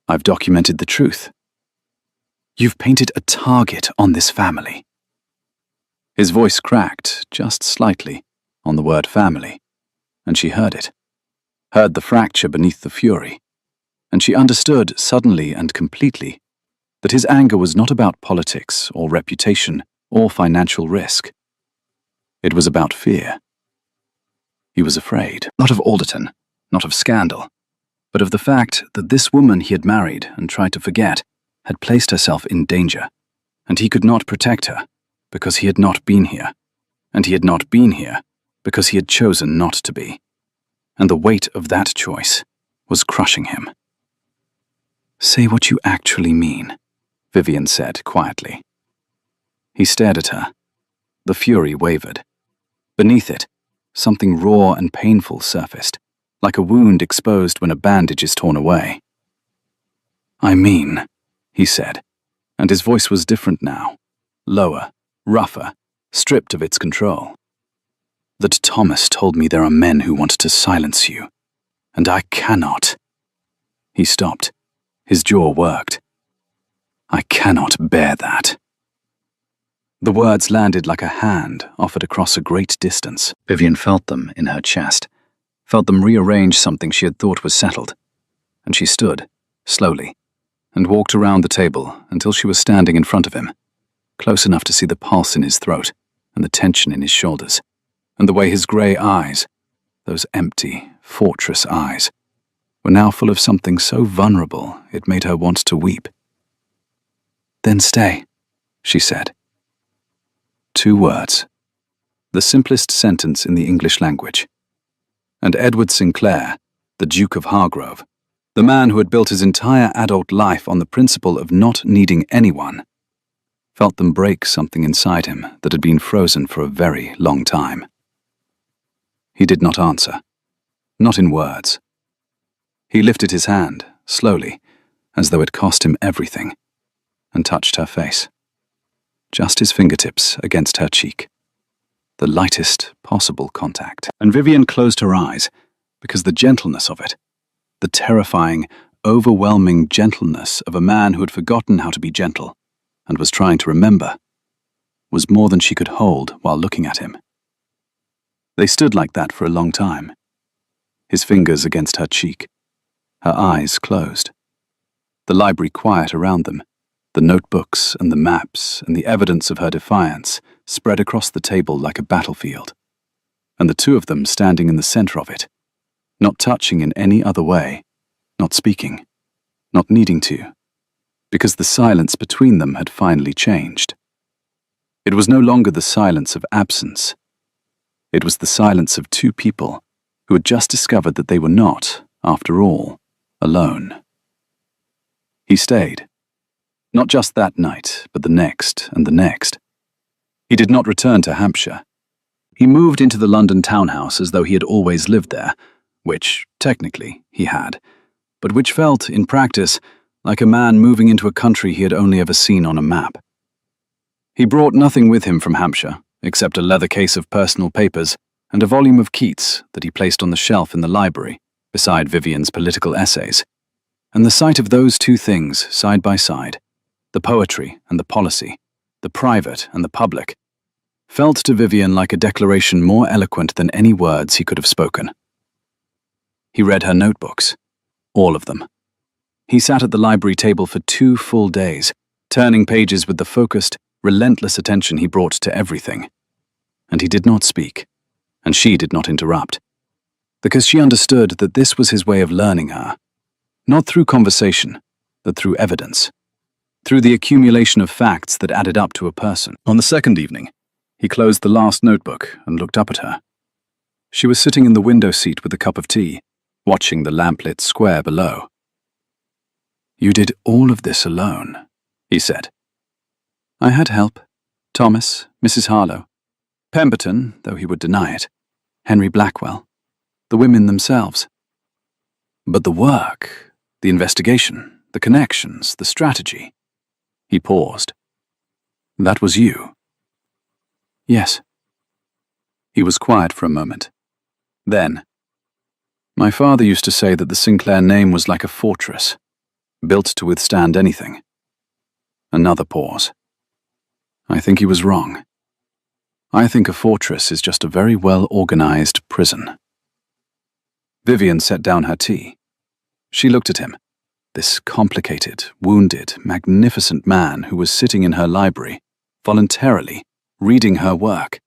I've documented the truth. You've painted a target on this family. His voice cracked, just slightly, on the word family, and she heard it, heard the fracture beneath the fury, and she understood suddenly and completely that his anger was not about politics or reputation or financial risk. It was about fear. He was afraid, not of Alderton, not of scandal, but of the fact that this woman he had married and tried to forget had placed herself in danger, and he could not protect her because he had not been here, and he had not been here because he had chosen not to be, and the weight of that choice was crushing him. Say what you actually mean, Vivian said quietly. He stared at her. The fury wavered. Beneath it, something raw and painful surfaced, like a wound exposed when a bandage is torn away. I mean, he said, and his voice was different now, lower, rougher, stripped of its control. That Thomas told me there are men who want to silence you, and I cannot. He stopped. His jaw worked. I cannot bear that. The words landed like a hand offered across a great distance. Vivian felt them in her chest, felt them rearrange something she had thought was settled. And she stood, slowly, and walked around the table until she was standing in front of him, close enough to see the pulse in his throat and the tension in his shoulders, and the way his grey eyes, those empty, fortress eyes, were now full of something so vulnerable it made her want to weep. "Then stay," she said. 2 words, the simplest sentence in the English language. And Edward Sinclair, the Duke of Hargrove, the man who had built his entire adult life on the principle of not needing anyone, felt them break something inside him that had been frozen for a very long time. He did not answer, not in words. He lifted his hand, slowly, as though it cost him everything, and touched her face. Just his fingertips against her cheek. The lightest possible contact. And Vivian closed her eyes, because the gentleness of it, the terrifying, overwhelming gentleness of a man who had forgotten how to be gentle and was trying to remember, was more than she could hold while looking at him. They stood like that for a long time, his fingers against her cheek, her eyes closed, the library quiet around them, the notebooks and the maps and the evidence of her defiance spread across the table like a battlefield, and the two of them standing in the center of it, not touching in any other way, not speaking, not needing to, because the silence between them had finally changed. It was no longer the silence of absence. It was the silence of 2 people who had just discovered that they were not, after all, alone. He stayed. Not just that night, but the next and the next. He did not return to Hampshire. He moved into the London townhouse as though he had always lived there, which, technically, he had, but which felt, in practice, like a man moving into a country he had only ever seen on a map. He brought nothing with him from Hampshire, except a leather case of personal papers and a volume of Keats that he placed on the shelf in the library, beside Vivian's political essays. And the sight of those 2 things, side by side, the poetry and the policy, the private and the public, felt to Vivian like a declaration more eloquent than any words he could have spoken. He read her notebooks, all of them. He sat at the library table for 2 full days, turning pages with the focused, relentless attention he brought to everything. And he did not speak, and she did not interrupt, because she understood that this was his way of learning her, not through conversation, but through evidence, through the accumulation of facts that added up to a person. On the second evening, he closed the last notebook and looked up at her. She was sitting in the window seat with a cup of tea, watching the lamplit square below. "You did all of this alone," he said. "I had help. Thomas, Mrs. Harlow, Pemberton, though he would deny it, Henry Blackwell, the women themselves. But the work, the investigation, the connections, the strategy." He paused. "That was you?" "Yes." He was quiet for a moment. Then, "My father used to say that the Sinclair name was like a fortress, built to withstand anything." Another pause. "I think he was wrong. I think a fortress is just a very well-organized prison." Vivian set down her tea. She looked at him, this complicated, wounded, magnificent man who was sitting in her library, voluntarily, reading her work,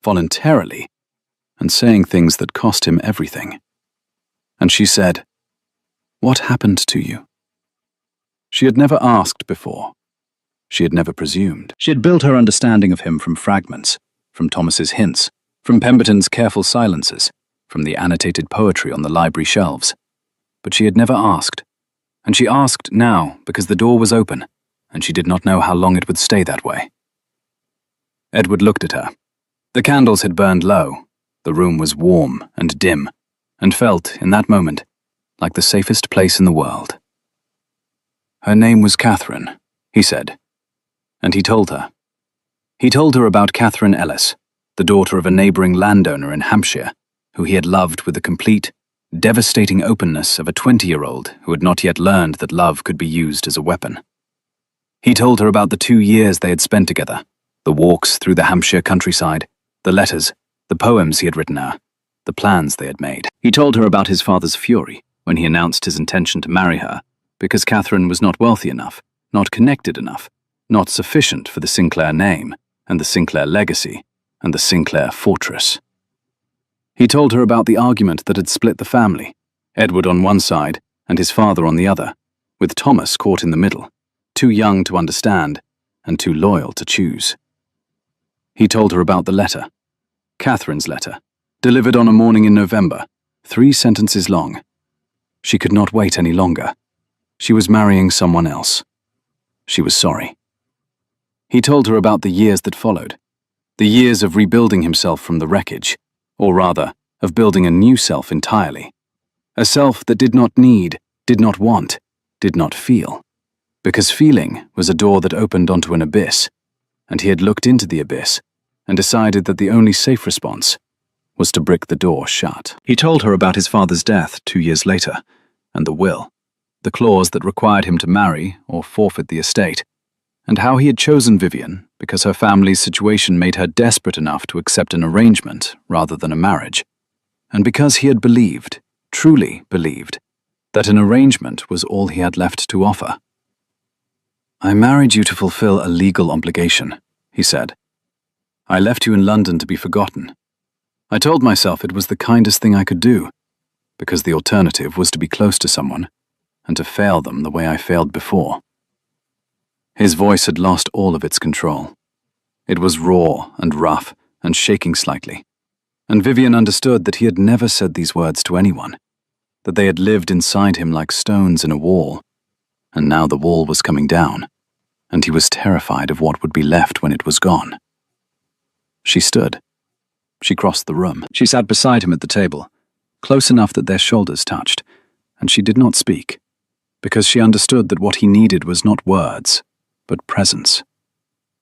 voluntarily, and saying things that cost him everything. And she said, "What happened to you?" She had never asked before. She had never presumed. She had built her understanding of him from fragments, from Thomas's hints, from Pemberton's careful silences, from the annotated poetry on the library shelves. But she had never asked. And she asked now because the door was open, and she did not know how long it would stay that way. Edward looked at her. The candles had burned low. The room was warm and dim, and felt, in that moment, like the safest place in the world. "Her name was Catherine," he said. And he told her. He told her about Catherine Ellis, the daughter of a neighboring landowner in Hampshire, who he had loved with the complete, devastating openness of a 20-year-old who had not yet learned that love could be used as a weapon. He told her about the 2 years they had spent together, The walks through the Hampshire countryside, the letters, the poems he had written her, the plans they had made. He told her about his father's fury when he announced his intention to marry her, because Catherine was not wealthy enough, not connected enough, not sufficient for the Sinclair name, and the Sinclair legacy, and the Sinclair fortress. He told her about the argument that had split the family, Edward on one side and his father on the other, with Thomas caught in the middle, too young to understand and too loyal to choose. He told her about the letter, Catherine's letter, delivered on a morning in November, 3 sentences long. She could not wait any longer. She was marrying someone else. She was sorry. He told her about the years that followed, the years of rebuilding himself from the wreckage, or rather, of building a new self entirely. A self that did not need, did not want, did not feel. Because feeling was a door that opened onto an abyss, and he had looked into the abyss and decided that the only safe response was to brick the door shut. He told her about his father's death 2 years later, and the will, the clause that required him to marry or forfeit the estate, and how he had chosen Vivian because her family's situation made her desperate enough to accept an arrangement rather than a marriage, and because he had believed, truly believed, that an arrangement was all he had left to offer. "I married you to fulfill a legal obligation," he said. "I left you in London to be forgotten. I told myself it was the kindest thing I could do, because the alternative was to be close to someone and to fail them the way I failed before." His voice had lost all of its control. It was raw and rough and shaking slightly, and Vivian understood that he had never said these words to anyone, that they had lived inside him like stones in a wall, and now the wall was coming down, and he was terrified of what would be left when it was gone. She stood. She crossed the room. She sat beside him at the table, close enough that their shoulders touched, and she did not speak, because she understood that what he needed was not words, but presence.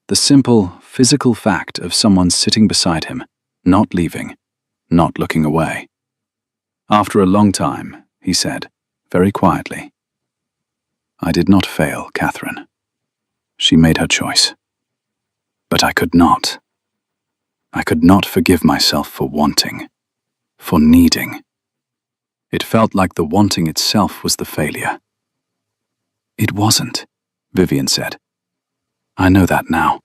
The simple, physical fact of someone sitting beside him, not leaving, not looking away. After a long time, he said, very quietly, "I did not fail, Catherine. She made her choice. But I could not. I could not forgive myself for wanting, for needing. It felt like the wanting itself was the failure." "It wasn't," Vivian said. "I know that now."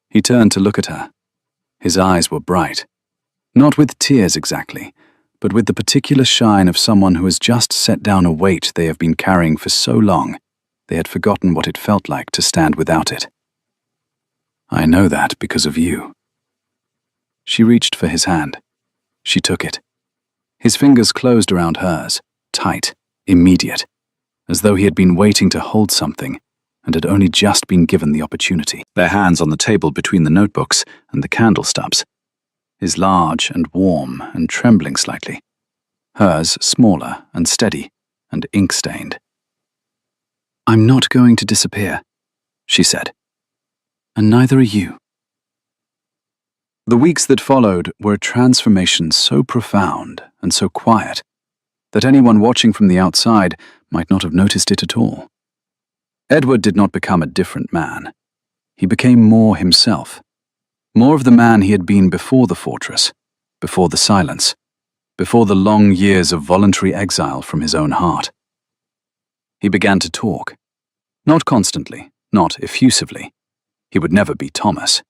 He turned to look at her. His eyes were bright, not with tears exactly, but with the particular shine of someone who has just set down a weight they have been carrying for so long they had forgotten what it felt like to stand without it. "I know that because of you." She reached for his hand. She took it. His fingers closed around hers, tight, immediate, as though he had been waiting to hold something and had only just been given the opportunity. Their hands on the table between the notebooks and the candle stubs. His large and warm and trembling slightly. Hers smaller and steady and ink-stained. "I'm not going to disappear," she said. "And neither are you." The weeks that followed were a transformation so profound and so quiet that anyone watching from the outside might not have noticed it at all. Edward did not become a different man. He became more himself. More of the man he had been before the fortress, before the silence, before the long years of voluntary exile from his own heart. He began to talk. Not constantly, not effusively. He would never be Thomas.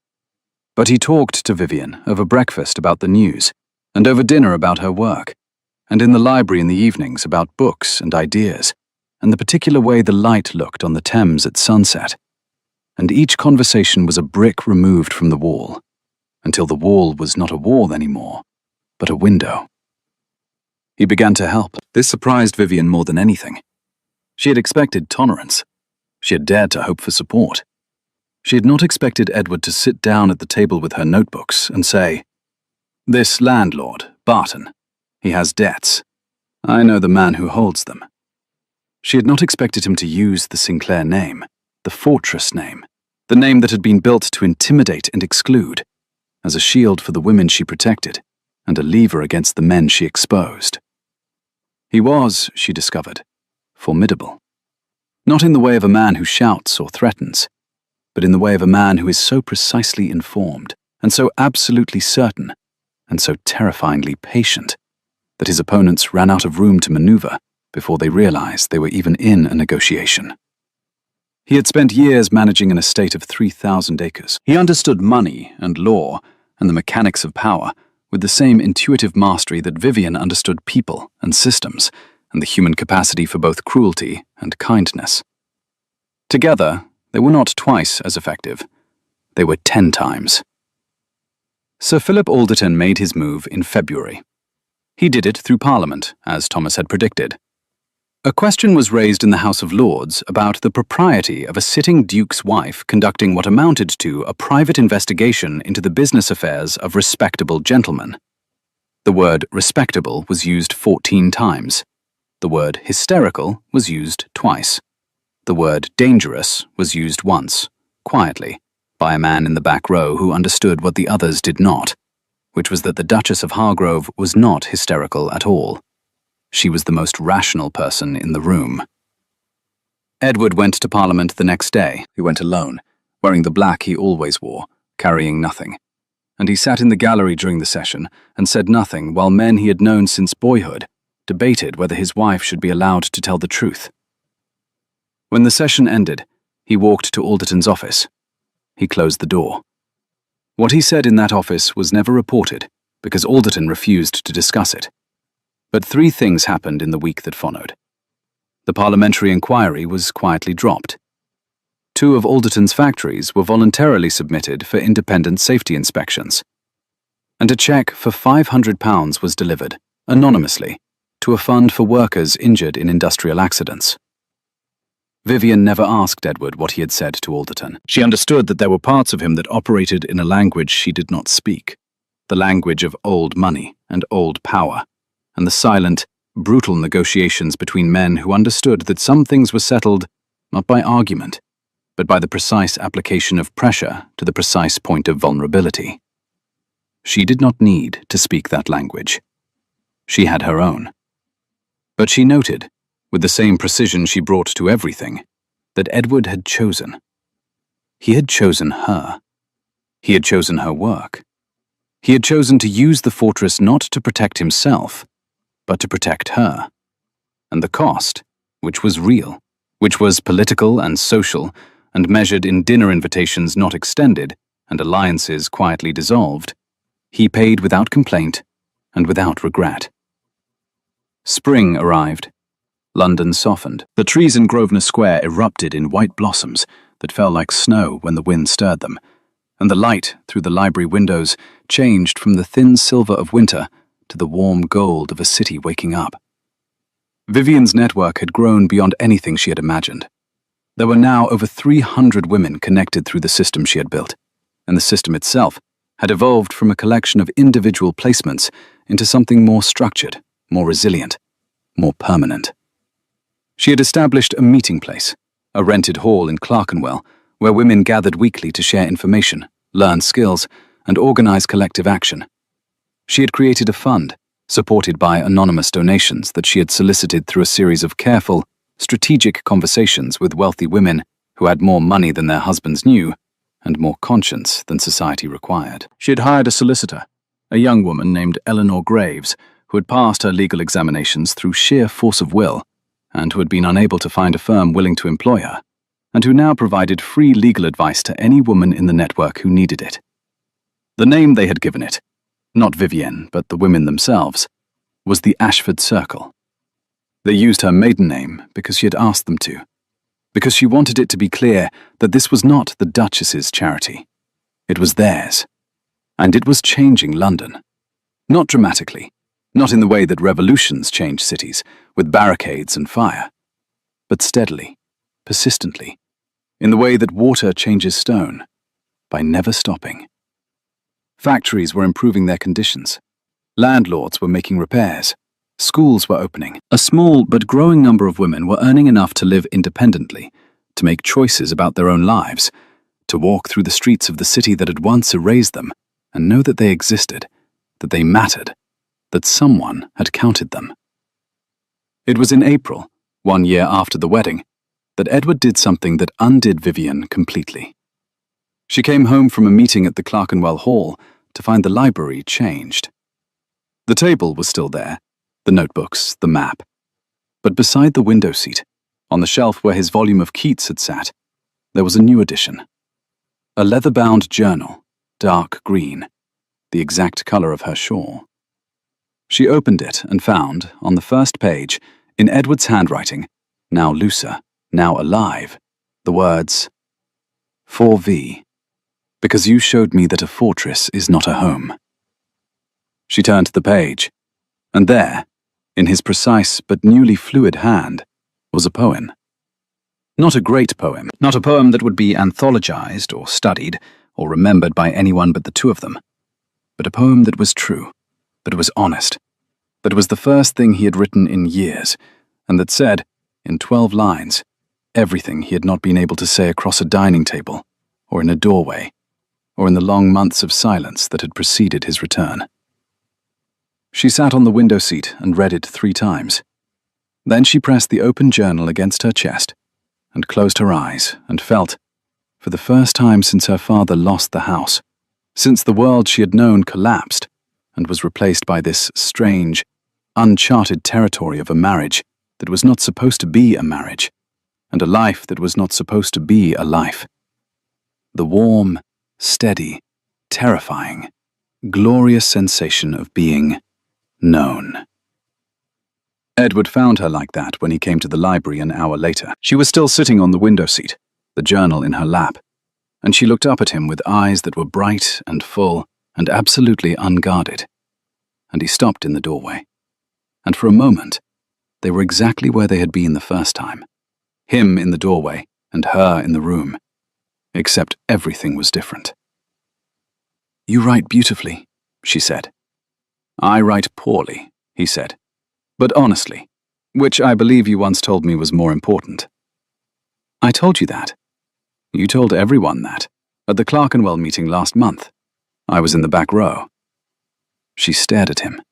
But he talked to Vivian over breakfast about the news, and over dinner about her work, and in the library in the evenings about books and ideas, and the particular way the light looked on the Thames at sunset. And each conversation was a brick removed from the wall, until the wall was not a wall anymore, but a window. He began to help. This surprised Vivian more than anything. She had expected tolerance. She had dared to hope for support. She had not expected Edward to sit down at the table with her notebooks and say, "This landlord, Barton, he has debts. I know the man who holds them." She had not expected him to use the Sinclair name, the fortress name, the name that had been built to intimidate and exclude, as a shield for the women she protected and a lever against the men she exposed. He was, she discovered, formidable. Not in the way of a man who shouts or threatens, but in the way of a man who is so precisely informed, and so absolutely certain, and so terrifyingly patient, that his opponents ran out of room to maneuver before they realized they were even in a negotiation. He had spent years managing an estate of 3,000 acres. He understood money and law and the mechanics of power with the same intuitive mastery that Vivian understood people and systems and the human capacity for both cruelty and kindness. Together, they were not twice as effective. They were 10 times. Sir Philip Alderton made his move in February. He did it through Parliament, as Thomas had predicted. A question was raised in the House of Lords about the propriety of a sitting duke's wife conducting what amounted to a private investigation into the business affairs of respectable gentlemen. The word respectable was used 14 times. The word hysterical was used twice. The word dangerous was used once, quietly, by a man in the back row who understood what the others did not, which was that the Duchess of Hargrove was not hysterical at all. She was the most rational person in the room. Edward went to Parliament the next day. He went alone, wearing the black he always wore, carrying nothing. And he sat in the gallery during the session and said nothing while men he had known since boyhood debated whether his wife should be allowed to tell the truth. When the session ended, he walked to Alderton's office. He closed the door. What he said in that office was never reported because Alderton refused to discuss it. But 3 things happened in the week that followed. The parliamentary inquiry was quietly dropped. 2 of Alderton's factories were voluntarily submitted for independent safety inspections. And a cheque for £500 was delivered, anonymously, to a fund for workers injured in industrial accidents. Vivian never asked Edward what he had said to Alderton. She understood that there were parts of him that operated in a language she did not speak, the language of old money and old power, and the silent, brutal negotiations between men who understood that some things were settled not by argument, but by the precise application of pressure to the precise point of vulnerability. She did not need to speak that language. She had her own. But she noted, with the same precision she brought to everything, that Edward had chosen. He had chosen her. He had chosen her work. He had chosen to use the fortress not to protect himself, but to protect her. And the cost, which was real, which was political and social, and measured in dinner invitations not extended and alliances quietly dissolved, he paid without complaint and without regret. Spring arrived. London softened. The trees in Grosvenor Square erupted in white blossoms that fell like snow when the wind stirred them, and the light through the library windows changed from the thin silver of winter to the warm gold of a city waking up. Vivian's network had grown beyond anything she had imagined. There were now over 300 women connected through the system she had built, and the system itself had evolved from a collection of individual placements into something more structured, more resilient, more permanent. She had established a meeting place, a rented hall in Clerkenwell, where women gathered weekly to share information, learn skills, and organize collective action. She had created a fund, supported by anonymous donations that she had solicited through a series of careful, strategic conversations with wealthy women who had more money than their husbands knew, and more conscience than society required. She had hired a solicitor, a young woman named Eleanor Graves, who had passed her legal examinations through sheer force of will, and who had been unable to find a firm willing to employ her, and who now provided free legal advice to any woman in the network who needed it. The name they had given it, not Vivienne, but the women themselves, was the Ashford Circle. They used her maiden name because she had asked them to, because she wanted it to be clear that this was not the Duchess's charity. It was theirs. And it was changing London. Not dramatically, not in the way that revolutions change cities, with barricades and fire, but steadily, persistently, in the way that water changes stone, by never stopping. Factories were improving their conditions. Landlords were making repairs. Schools were opening. A small but growing number of women were earning enough to live independently, to make choices about their own lives, to walk through the streets of the city that had once erased them, and know that they existed, that they mattered, that someone had counted them. It was in April, 1 year after the wedding, that Edward did something that undid Vivian completely. She came home from a meeting at the Clerkenwell Hall to find the library changed. The table was still there, the notebooks, the map. But beside the window seat, on the shelf where his volume of Keats had sat, there was a new addition. A leather-bound journal, dark green, the exact color of her shawl. She opened it and found, on the first page, in Edward's handwriting, now looser, now alive, the words, "For V, because you showed me that a fortress is not a home." She turned to the page, and there, in his precise but newly fluid hand, was a poem. Not a great poem, not a poem that would be anthologized or studied or remembered by anyone but the two of them, but a poem that was true, that was honest, that was the first thing he had written in years, and that said, in 12 lines, everything he had not been able to say across a dining table, or in a doorway, or in the long months of silence that had preceded his return. She sat on the window seat and read it 3 times. Then she pressed the open journal against her chest and closed her eyes and felt, for the first time since her father lost the house, since the world she had known collapsed and was replaced by this strange, uncharted territory of a marriage that was not supposed to be a marriage, and a life that was not supposed to be a life. The warm, steady, terrifying, glorious sensation of being known. Edward found her like that when he came to the library an hour later. She was still sitting on the window seat, the journal in her lap, and she looked up at him with eyes that were bright and full and absolutely unguarded. And he stopped in the doorway. And for a moment, they were exactly where they had been the first time. Him in the doorway and her in the room. Except everything was different. "You write beautifully," she said. "I write poorly," he said. "But honestly, which I believe you once told me was more important." "I told you that." "You told everyone that, at the Clerkenwell meeting last month. I was in the back row." She stared at him.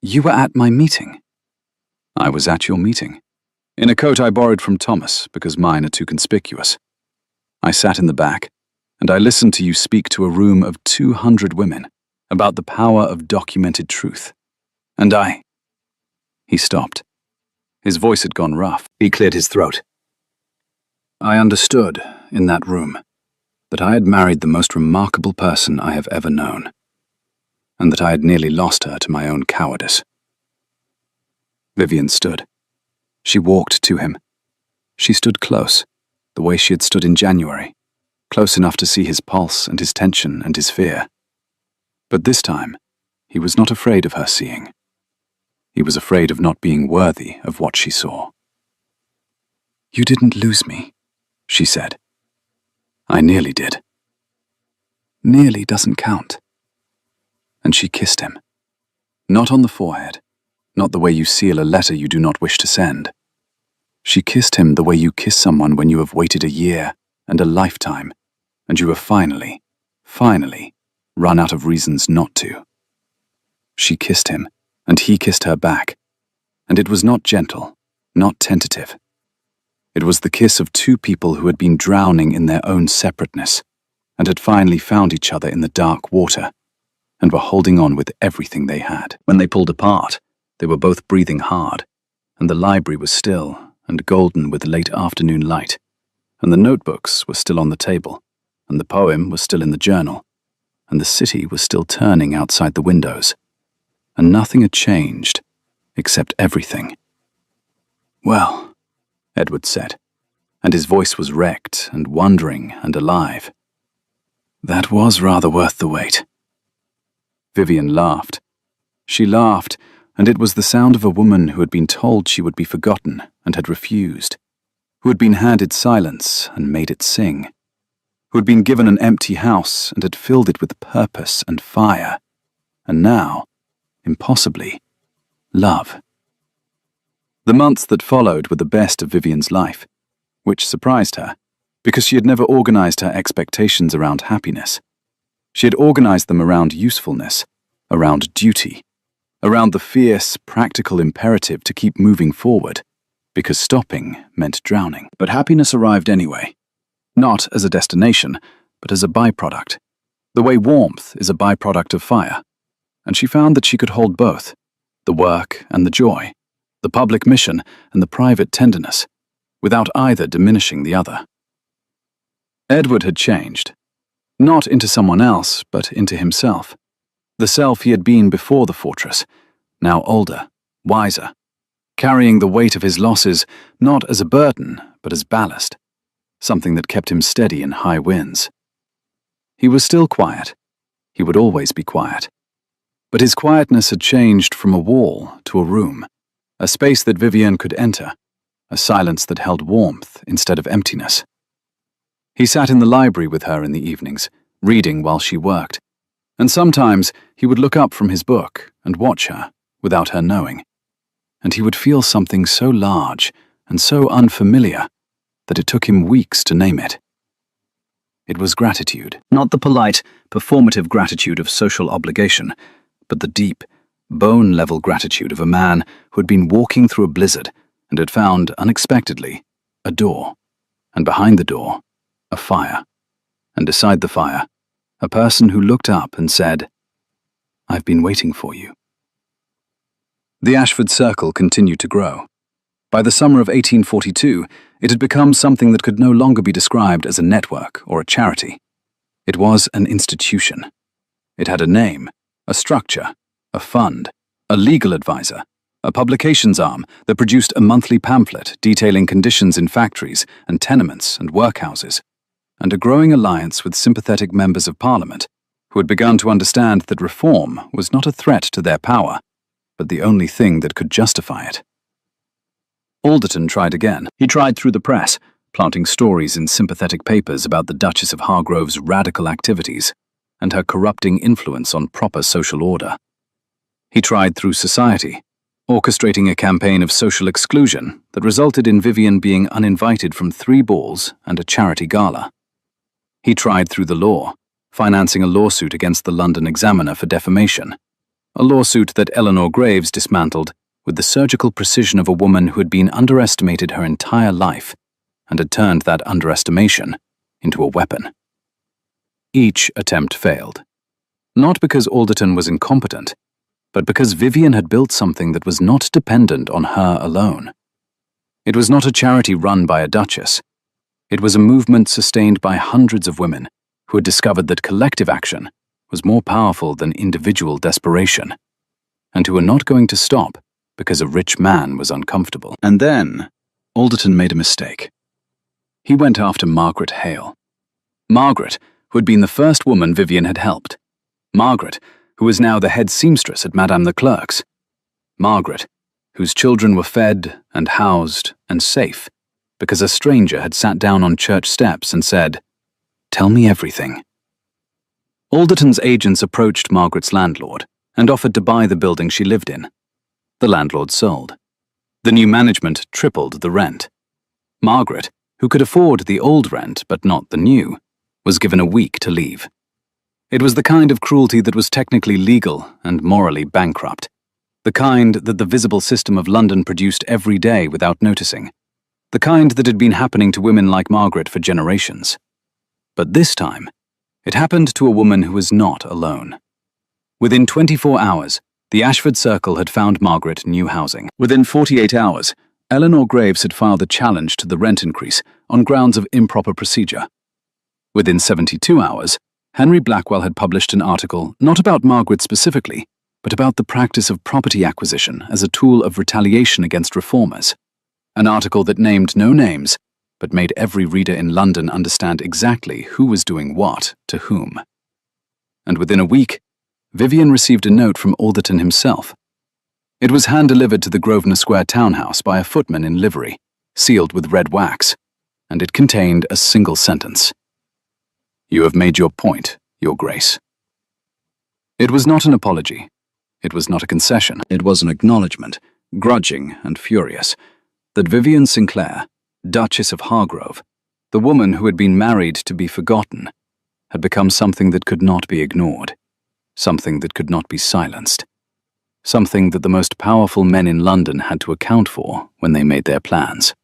"You were at my meeting?" "I was at your meeting. In a coat I borrowed from Thomas, because mine are too conspicuous. I sat in the back, and I listened to you speak to a room of 200 women about the power of documented truth. And I—" He stopped. His voice had gone rough. He cleared his throat. "I understood, in that room, that I had married the most remarkable person I have ever known, and that I had nearly lost her to my own cowardice." Vivian stood. She walked to him. She stood close, the way she had stood in January, close enough to see his pulse and his tension and his fear. But this time, he was not afraid of her seeing. He was afraid of not being worthy of what she saw. "You didn't lose me," she said. "I nearly did." "Nearly doesn't count." And she kissed him. Not on the forehead, not the way you seal a letter you do not wish to send. She kissed him the way you kiss someone when you have waited a year and a lifetime, and you have finally run out of reasons not to. She kissed him, and he kissed her back, and it was not gentle, not tentative. It was the kiss of 2 people who had been drowning in their own separateness, and had finally found each other in the dark water, and were holding on with everything they had. When they pulled apart, they were both breathing hard, and the library was still and golden with late afternoon light, and the notebooks were still on the table, and the poem was still in the journal, and the city was still turning outside the windows, and nothing had changed, except everything. "Well," Edward said, and his voice was wrecked and wondering and alive. "That was rather worth the wait." Vivian laughed. She laughed, and it was the sound of a woman who had been told she would be forgotten and had refused, who had been handed silence and made it sing, who had been given an empty house and had filled it with purpose and fire, and now, impossibly, love. The months that followed were the best of Vivian's life, which surprised her, because she had never organized her expectations around happiness. She had organized them around usefulness, around duty, around the fierce, practical imperative to keep moving forward, because stopping meant drowning. But happiness arrived anyway, not as a destination, but as a byproduct, the way warmth is a byproduct of fire. And she found that she could hold both, the work and the joy, the public mission and the private tenderness, without either diminishing the other. Edward had changed, not into someone else, but into himself, the self he had been before the fortress, now older, wiser, carrying the weight of his losses not as a burden, but as ballast, something that kept him steady in high winds. He was still quiet. He would always be quiet. But his quietness had changed from a wall to a room, a space that Vivienne could enter, a silence that held warmth instead of emptiness. He sat in the library with her in the evenings, reading while she worked, and sometimes he would look up from his book and watch her without her knowing, and he would feel something so large and so unfamiliar that it took him weeks to name it. It was gratitude, not the polite, performative gratitude of social obligation, but the deep, bone-level gratitude of a man who had been walking through a blizzard and had found, unexpectedly, a door, and behind the door, a fire, and beside the fire, a person who looked up and said, "I've been waiting for you." The Ashford Circle continued to grow. By the summer of 1842, it had become something that could no longer be described as a network or a charity. It was an institution. It had a name, a structure, a fund, a legal advisor, a publications arm that produced a monthly pamphlet detailing conditions in factories and tenements and workhouses, and a growing alliance with sympathetic members of Parliament who had begun to understand that reform was not a threat to their power, but the only thing that could justify it. Alderton tried again. He tried through the press, planting stories in sympathetic papers about the Duchess of Hargrove's radical activities and her corrupting influence on proper social order. He tried through society, orchestrating a campaign of social exclusion that resulted in Vivienne being uninvited from 3 balls and a charity gala. He tried through the law, financing a lawsuit against the London Examiner for defamation, a lawsuit that Eleanor Graves dismantled with the surgical precision of a woman who had been underestimated her entire life and had turned that underestimation into a weapon. Each attempt failed, not because Alderton was incompetent, but because Vivienne had built something that was not dependent on her alone. It was not a charity run by a duchess. It was a movement sustained by hundreds of women who had discovered that collective action was more powerful than individual desperation, and who were not going to stop because a rich man was uncomfortable. And then, Alderton made a mistake. He went after Margaret Hale. Margaret, who had been the first woman Vivienne had helped. Margaret, who was now the head seamstress at Madame the Clerk's. Margaret, whose children were fed and housed and safe because a stranger had sat down on church steps and said, "Tell me everything." Alderton's agents approached Margaret's landlord and offered to buy the building she lived in. The landlord sold. The new management tripled the rent. Margaret, who could afford the old rent but not the new, was given a week to leave. It was the kind of cruelty that was technically legal and morally bankrupt, the kind that the visible system of London produced every day without noticing, the kind that had been happening to women like Margaret for generations. But this time, it happened to a woman who was not alone. Within 24 hours, the Ashford Circle had found Margaret new housing. Within 48 hours, Eleanor Graves had filed a challenge to the rent increase on grounds of improper procedure. Within 72 hours, Henry Blackwell had published an article not about Margaret specifically, but about the practice of property acquisition as a tool of retaliation against reformers. An article that named no names, but made every reader in London understand exactly who was doing what to whom. And within a week, Vivienne received a note from Alderton himself. It was hand-delivered to the Grosvenor Square townhouse by a footman in livery, sealed with red wax, and it contained a single sentence. "You have made your point, Your Grace." It was not an apology. It was not a concession. It was an acknowledgement, grudging and furious, that Vivienne Sinclair, Duchess of Hargrove, the woman who had been married to be forgotten, had become something that could not be ignored, something that could not be silenced, something that the most powerful men in London had to account for when they made their plans.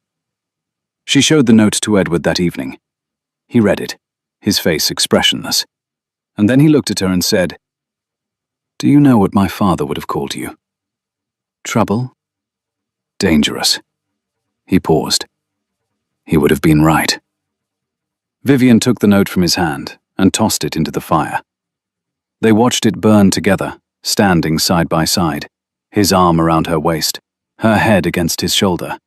She showed the note to Edward that evening. He read it. his face expressionless. And then he looked at her and said, "Do you know what my father would have called you? Trouble? Dangerous." He paused. He would have been right. Vivian took the note from his hand and tossed it into the fire. They watched it burn together, standing side by side, his arm around her waist, her head against his shoulder.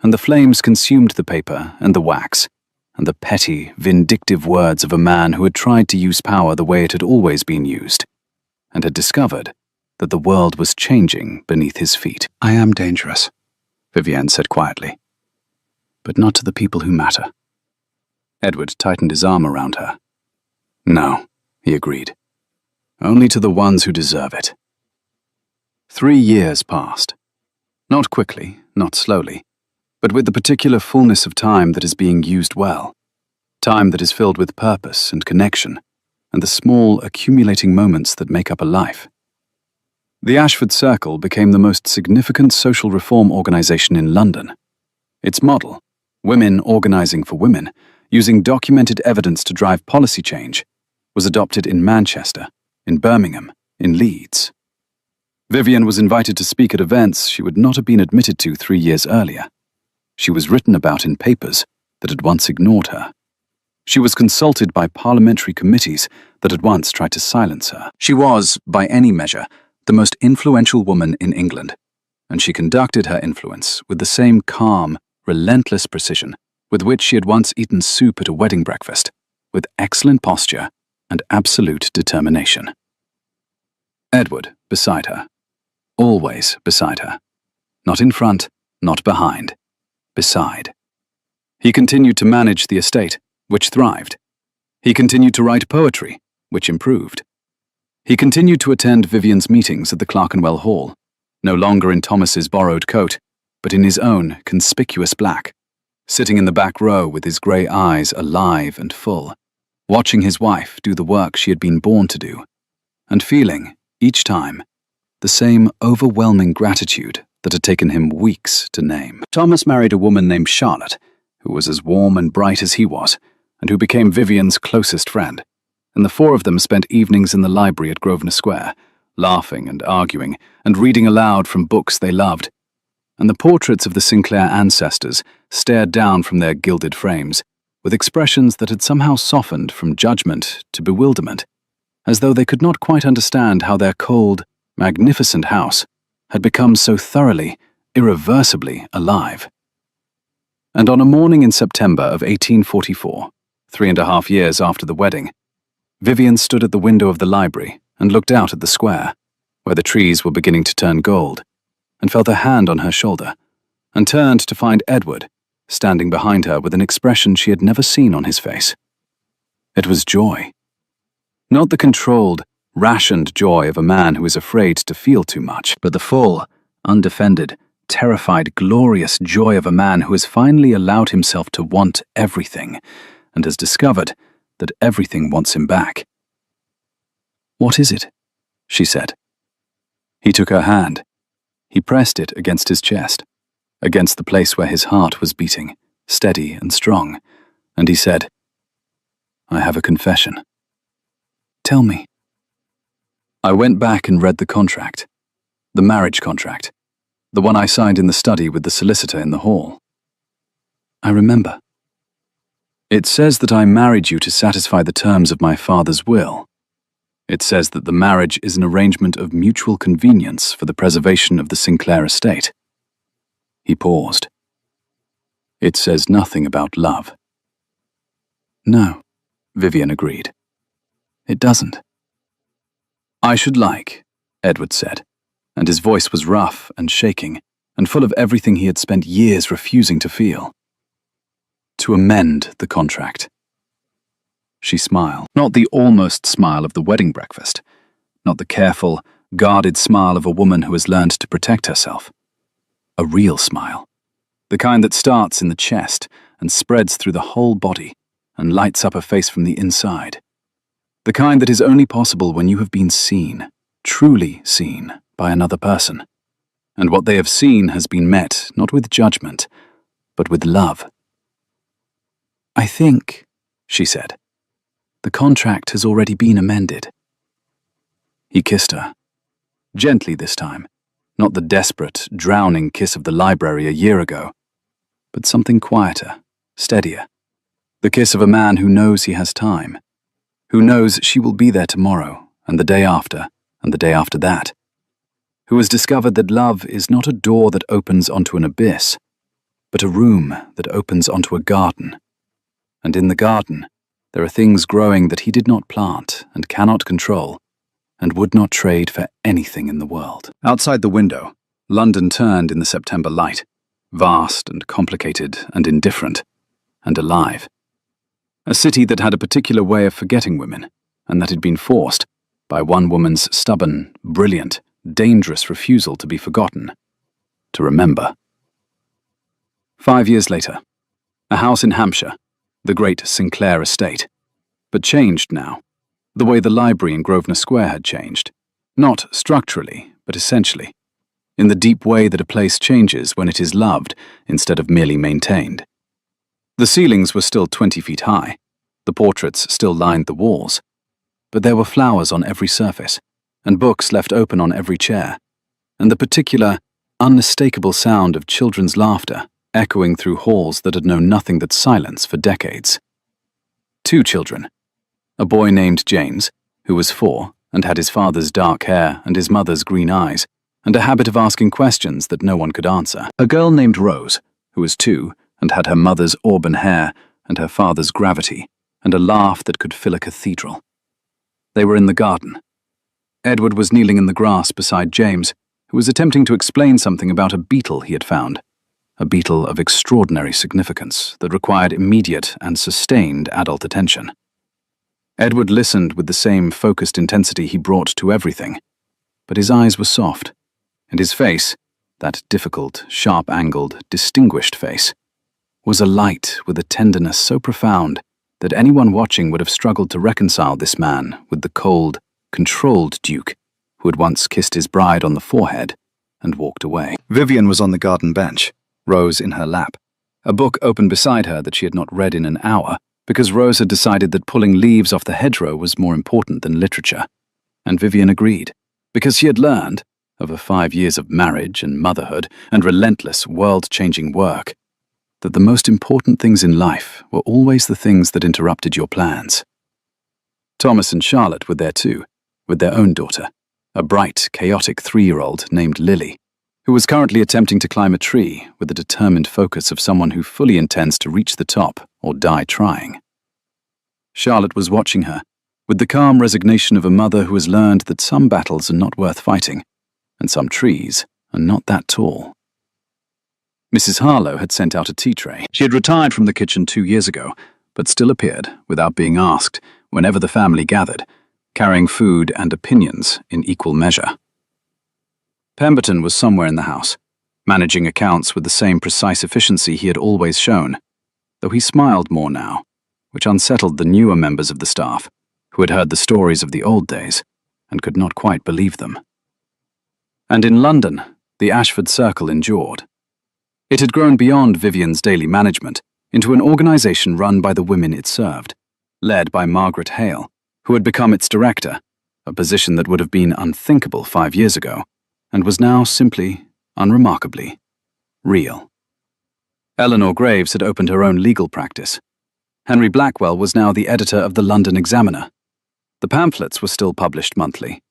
And the flames consumed the paper and the wax, and the petty, vindictive words of a man who had tried to use power the way it had always been used, and had discovered that the world was changing beneath his feet. "I am dangerous," Vivienne said quietly, "but not to the people who matter." Edward tightened his arm around her. "No," he agreed. "Only to the ones who deserve it." 3 years passed. Not quickly, not slowly, but with the particular fullness of time that is being used well. Time that is filled with purpose and connection, and the small, accumulating moments that make up a life. The Ashford Circle became the most significant social reform organisation in London. Its model, women organising for women, using documented evidence to drive policy change, was adopted in Manchester, in Birmingham, in Leeds. Vivian was invited to speak at events she would not have been admitted to 3 years earlier. She was written about in papers that had once ignored her. She was consulted by parliamentary committees that had once tried to silence her. She was, by any measure, the most influential woman in England, and she conducted her influence with the same calm, relentless precision with which she had once eaten soup at a wedding breakfast, with excellent posture and absolute determination. Edward beside her. Always beside her. Not in front, not behind. Beside. He continued to manage the estate, which thrived. He continued to write poetry, which improved. He continued to attend Vivian's meetings at the Clerkenwell Hall, no longer in Thomas's borrowed coat, but in his own conspicuous black, sitting in the back row with his grey eyes alive and full, watching his wife do the work she had been born to do, and feeling, each time, the same overwhelming gratitude that had taken him weeks to name. Thomas married a woman named Charlotte, who was as warm and bright as he was, and who became Vivian's closest friend, and the four of them spent evenings in the library at Grosvenor Square, laughing and arguing, and reading aloud from books they loved. And the portraits of the Sinclair ancestors stared down from their gilded frames, with expressions that had somehow softened from judgment to bewilderment, as though they could not quite understand how their cold, magnificent house had become so thoroughly, irreversibly alive. And on a morning in September of 1844, 3.5 years after the wedding, Vivian stood at the window of the library and looked out at the square, where the trees were beginning to turn gold, and felt a hand on her shoulder, and turned to find Edward standing behind her with an expression she had never seen on his face. It was joy. Not the controlled, rationed joy of a man who is afraid to feel too much, but the full, undefended, terrified, glorious joy of a man who has finally allowed himself to want everything, and has discovered that everything wants him back. "What is it?" she said. He took her hand. He pressed it against his chest, against the place where his heart was beating, steady and strong, and he said, "I have a confession." "Tell me." "I went back and read the contract, the marriage contract, the one I signed in the study with the solicitor in the hall. I remember. It says that I married you to satisfy the terms of my father's will. It says that the marriage is an arrangement of mutual convenience for the preservation of the Sinclair estate." He paused. "It says nothing about love." "No," Vivian agreed. "It doesn't." "I should like," Edward said, and his voice was rough and shaking, and full of everything he had spent years refusing to feel, "to amend the contract." She smiled, not the almost smile of the wedding breakfast, not the careful, guarded smile of a woman who has learned to protect herself. A real smile, the kind that starts in the chest and spreads through the whole body and lights up a face from the inside. The kind that is only possible when you have been seen, truly seen, by another person, and what they have seen has been met not with judgment, but with love. "I think," she said, The contract has already been amended. He kissed her. Gently this time, not the desperate, drowning kiss of the library a year ago, but something quieter, steadier. The kiss of a man who knows he has time, who knows she will be there tomorrow, and the day after, and the day after that, who has discovered that love is not a door that opens onto an abyss, but a room that opens onto a garden. And in the garden, there are things growing that he did not plant and cannot control, and would not trade for anything in the world. Outside the window, London turned in the September light, vast and complicated and indifferent, and alive. A city that had a particular way of forgetting women, and that had been forced, by one woman's stubborn, brilliant, dangerous refusal to be forgotten, to remember. 5 years later, a house in Hampshire, the great Sinclair estate, but changed now, the way the library in Grosvenor Square had changed, not structurally, but essentially, in the deep way that a place changes when it is loved instead of merely maintained. The ceilings were still 20 feet high, the portraits still lined the walls, but there were flowers on every surface, and books left open on every chair, and the particular, unmistakable sound of children's laughter echoing through halls that had known nothing but silence for decades. 2 children, a boy named James, who was 4 and had his father's dark hair and his mother's green eyes, and a habit of asking questions that no one could answer. A girl named Rose, who was 2 and had her mother's auburn hair and her father's gravity, and a laugh that could fill a cathedral. They were in the garden. Edward was kneeling in the grass beside James, who was attempting to explain something about a beetle he had found. A beetle of extraordinary significance that required immediate and sustained adult attention. Edward listened with the same focused intensity he brought to everything, but his eyes were soft, and his face, that difficult, sharp-angled, distinguished face, was alight with a tenderness so profound that anyone watching would have struggled to reconcile this man with the cold, controlled Duke who had once kissed his bride on the forehead and walked away. Vivian was on the garden bench, Rose in her lap, a book open beside her that she had not read in an hour, because Rose had decided that pulling leaves off the hedgerow was more important than literature. And Vivian agreed, because she had learned, over 5 years of marriage and motherhood and relentless, world-changing work, that the most important things in life were always the things that interrupted your plans. Thomas and Charlotte were there too, with their own daughter, a bright, chaotic 3-year-old named Lily, who was currently attempting to climb a tree with the determined focus of someone who fully intends to reach the top or die trying. Charlotte was watching her, with the calm resignation of a mother who has learned that some battles are not worth fighting, and some trees are not that tall. Mrs. Harlow had sent out a tea tray. She had retired from the kitchen 2 years ago, but still appeared, without being asked, whenever the family gathered, carrying food and opinions in equal measure. Pemberton was somewhere in the house, managing accounts with the same precise efficiency he had always shown, though he smiled more now, which unsettled the newer members of the staff, who had heard the stories of the old days and could not quite believe them. And in London, the Ashford Circle endured. It had grown beyond Vivian's daily management into an organisation run by the women it served, led by Margaret Hale, who had become its director, a position that would have been unthinkable 5 years ago, and was now simply, unremarkably, real. Eleanor Graves had opened her own legal practice. Henry Blackwell was now the editor of the London Examiner. The pamphlets were still published monthly.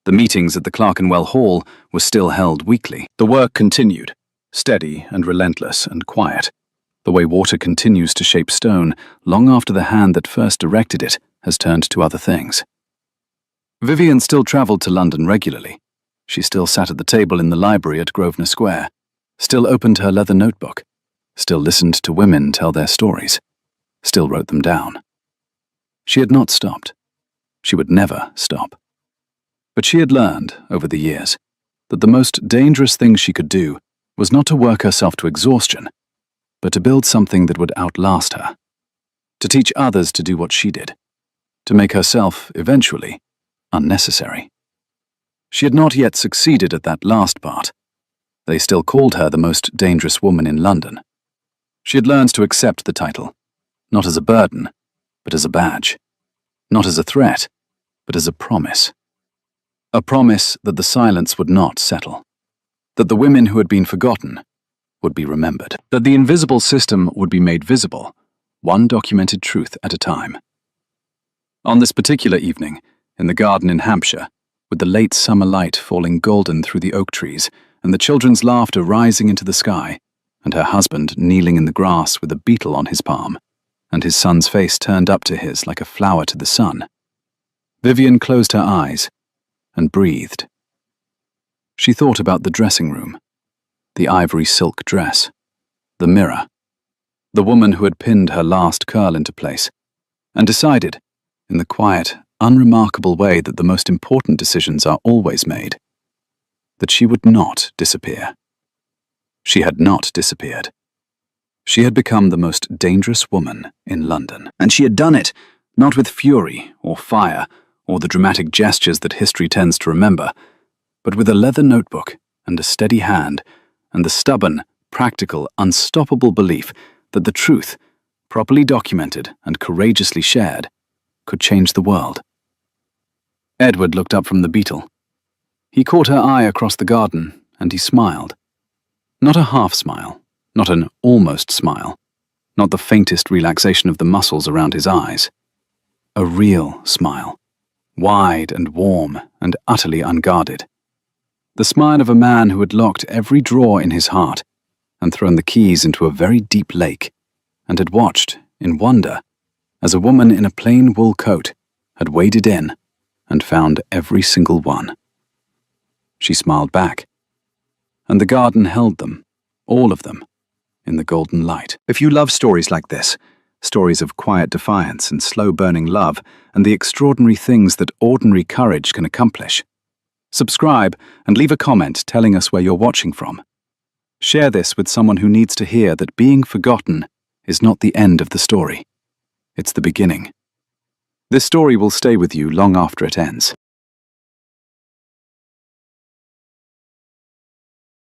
The meetings at the Clerkenwell Hall were still held weekly. The work continued, steady and relentless and quiet, the way water continues to shape stone long after the hand that first directed it has turned to other things. Vivian still travelled to London regularly. She still sat at the table in the library at Grosvenor Square, still opened her leather notebook, still listened to women tell their stories, still wrote them down. She had not stopped. She would never stop. But she had learned, over the years, that the most dangerous thing she could do was not to work herself to exhaustion, but to build something that would outlast her, to teach others to do what she did, to make herself, eventually, unnecessary. She had not yet succeeded at that last part. They still called her the most dangerous woman in London. She had learned to accept the title, not as a burden, but as a badge. not as a threat, but as a promise. A promise that the silence would not settle, that the women who had been forgotten would be remembered, that the invisible system would be made visible, one documented truth at a time. On this particular evening, in the garden in Hampshire, with the late summer light falling golden through the oak trees and the children's laughter rising into the sky, and her husband kneeling in the grass with a beetle on his palm, and his son's face turned up to his like a flower to the sun, Vivian closed her eyes and breathed. She thought about the dressing room, the ivory silk dress, the mirror, the woman who had pinned her last curl into place, and decided, in the quiet, unremarkable way that the most important decisions are always made, that she would not disappear. She had not disappeared. She had become the most dangerous woman in London. And she had done it, not with fury or fire or the dramatic gestures that history tends to remember, but with a leather notebook and a steady hand and the stubborn, practical, unstoppable belief that the truth, properly documented and courageously shared, could change the world. Edward looked up from the beetle. He caught her eye across the garden, and he smiled. Not a half smile, not an almost smile, not the faintest relaxation of the muscles around his eyes. A real smile, wide and warm and utterly unguarded. The smile of a man who had locked every drawer in his heart and thrown the keys into a very deep lake, and had watched, in wonder, as a woman in a plain wool coat had waded in and found every single one. She smiled back, and the garden held them, all of them, in the golden light. If you love stories like this, stories of quiet defiance and slow-burning love and the extraordinary things that ordinary courage can accomplish, subscribe and leave a comment telling us where you're watching from. Share this with someone who needs to hear that being forgotten is not the end of the story. It's the beginning. This story will stay with you long after it ends.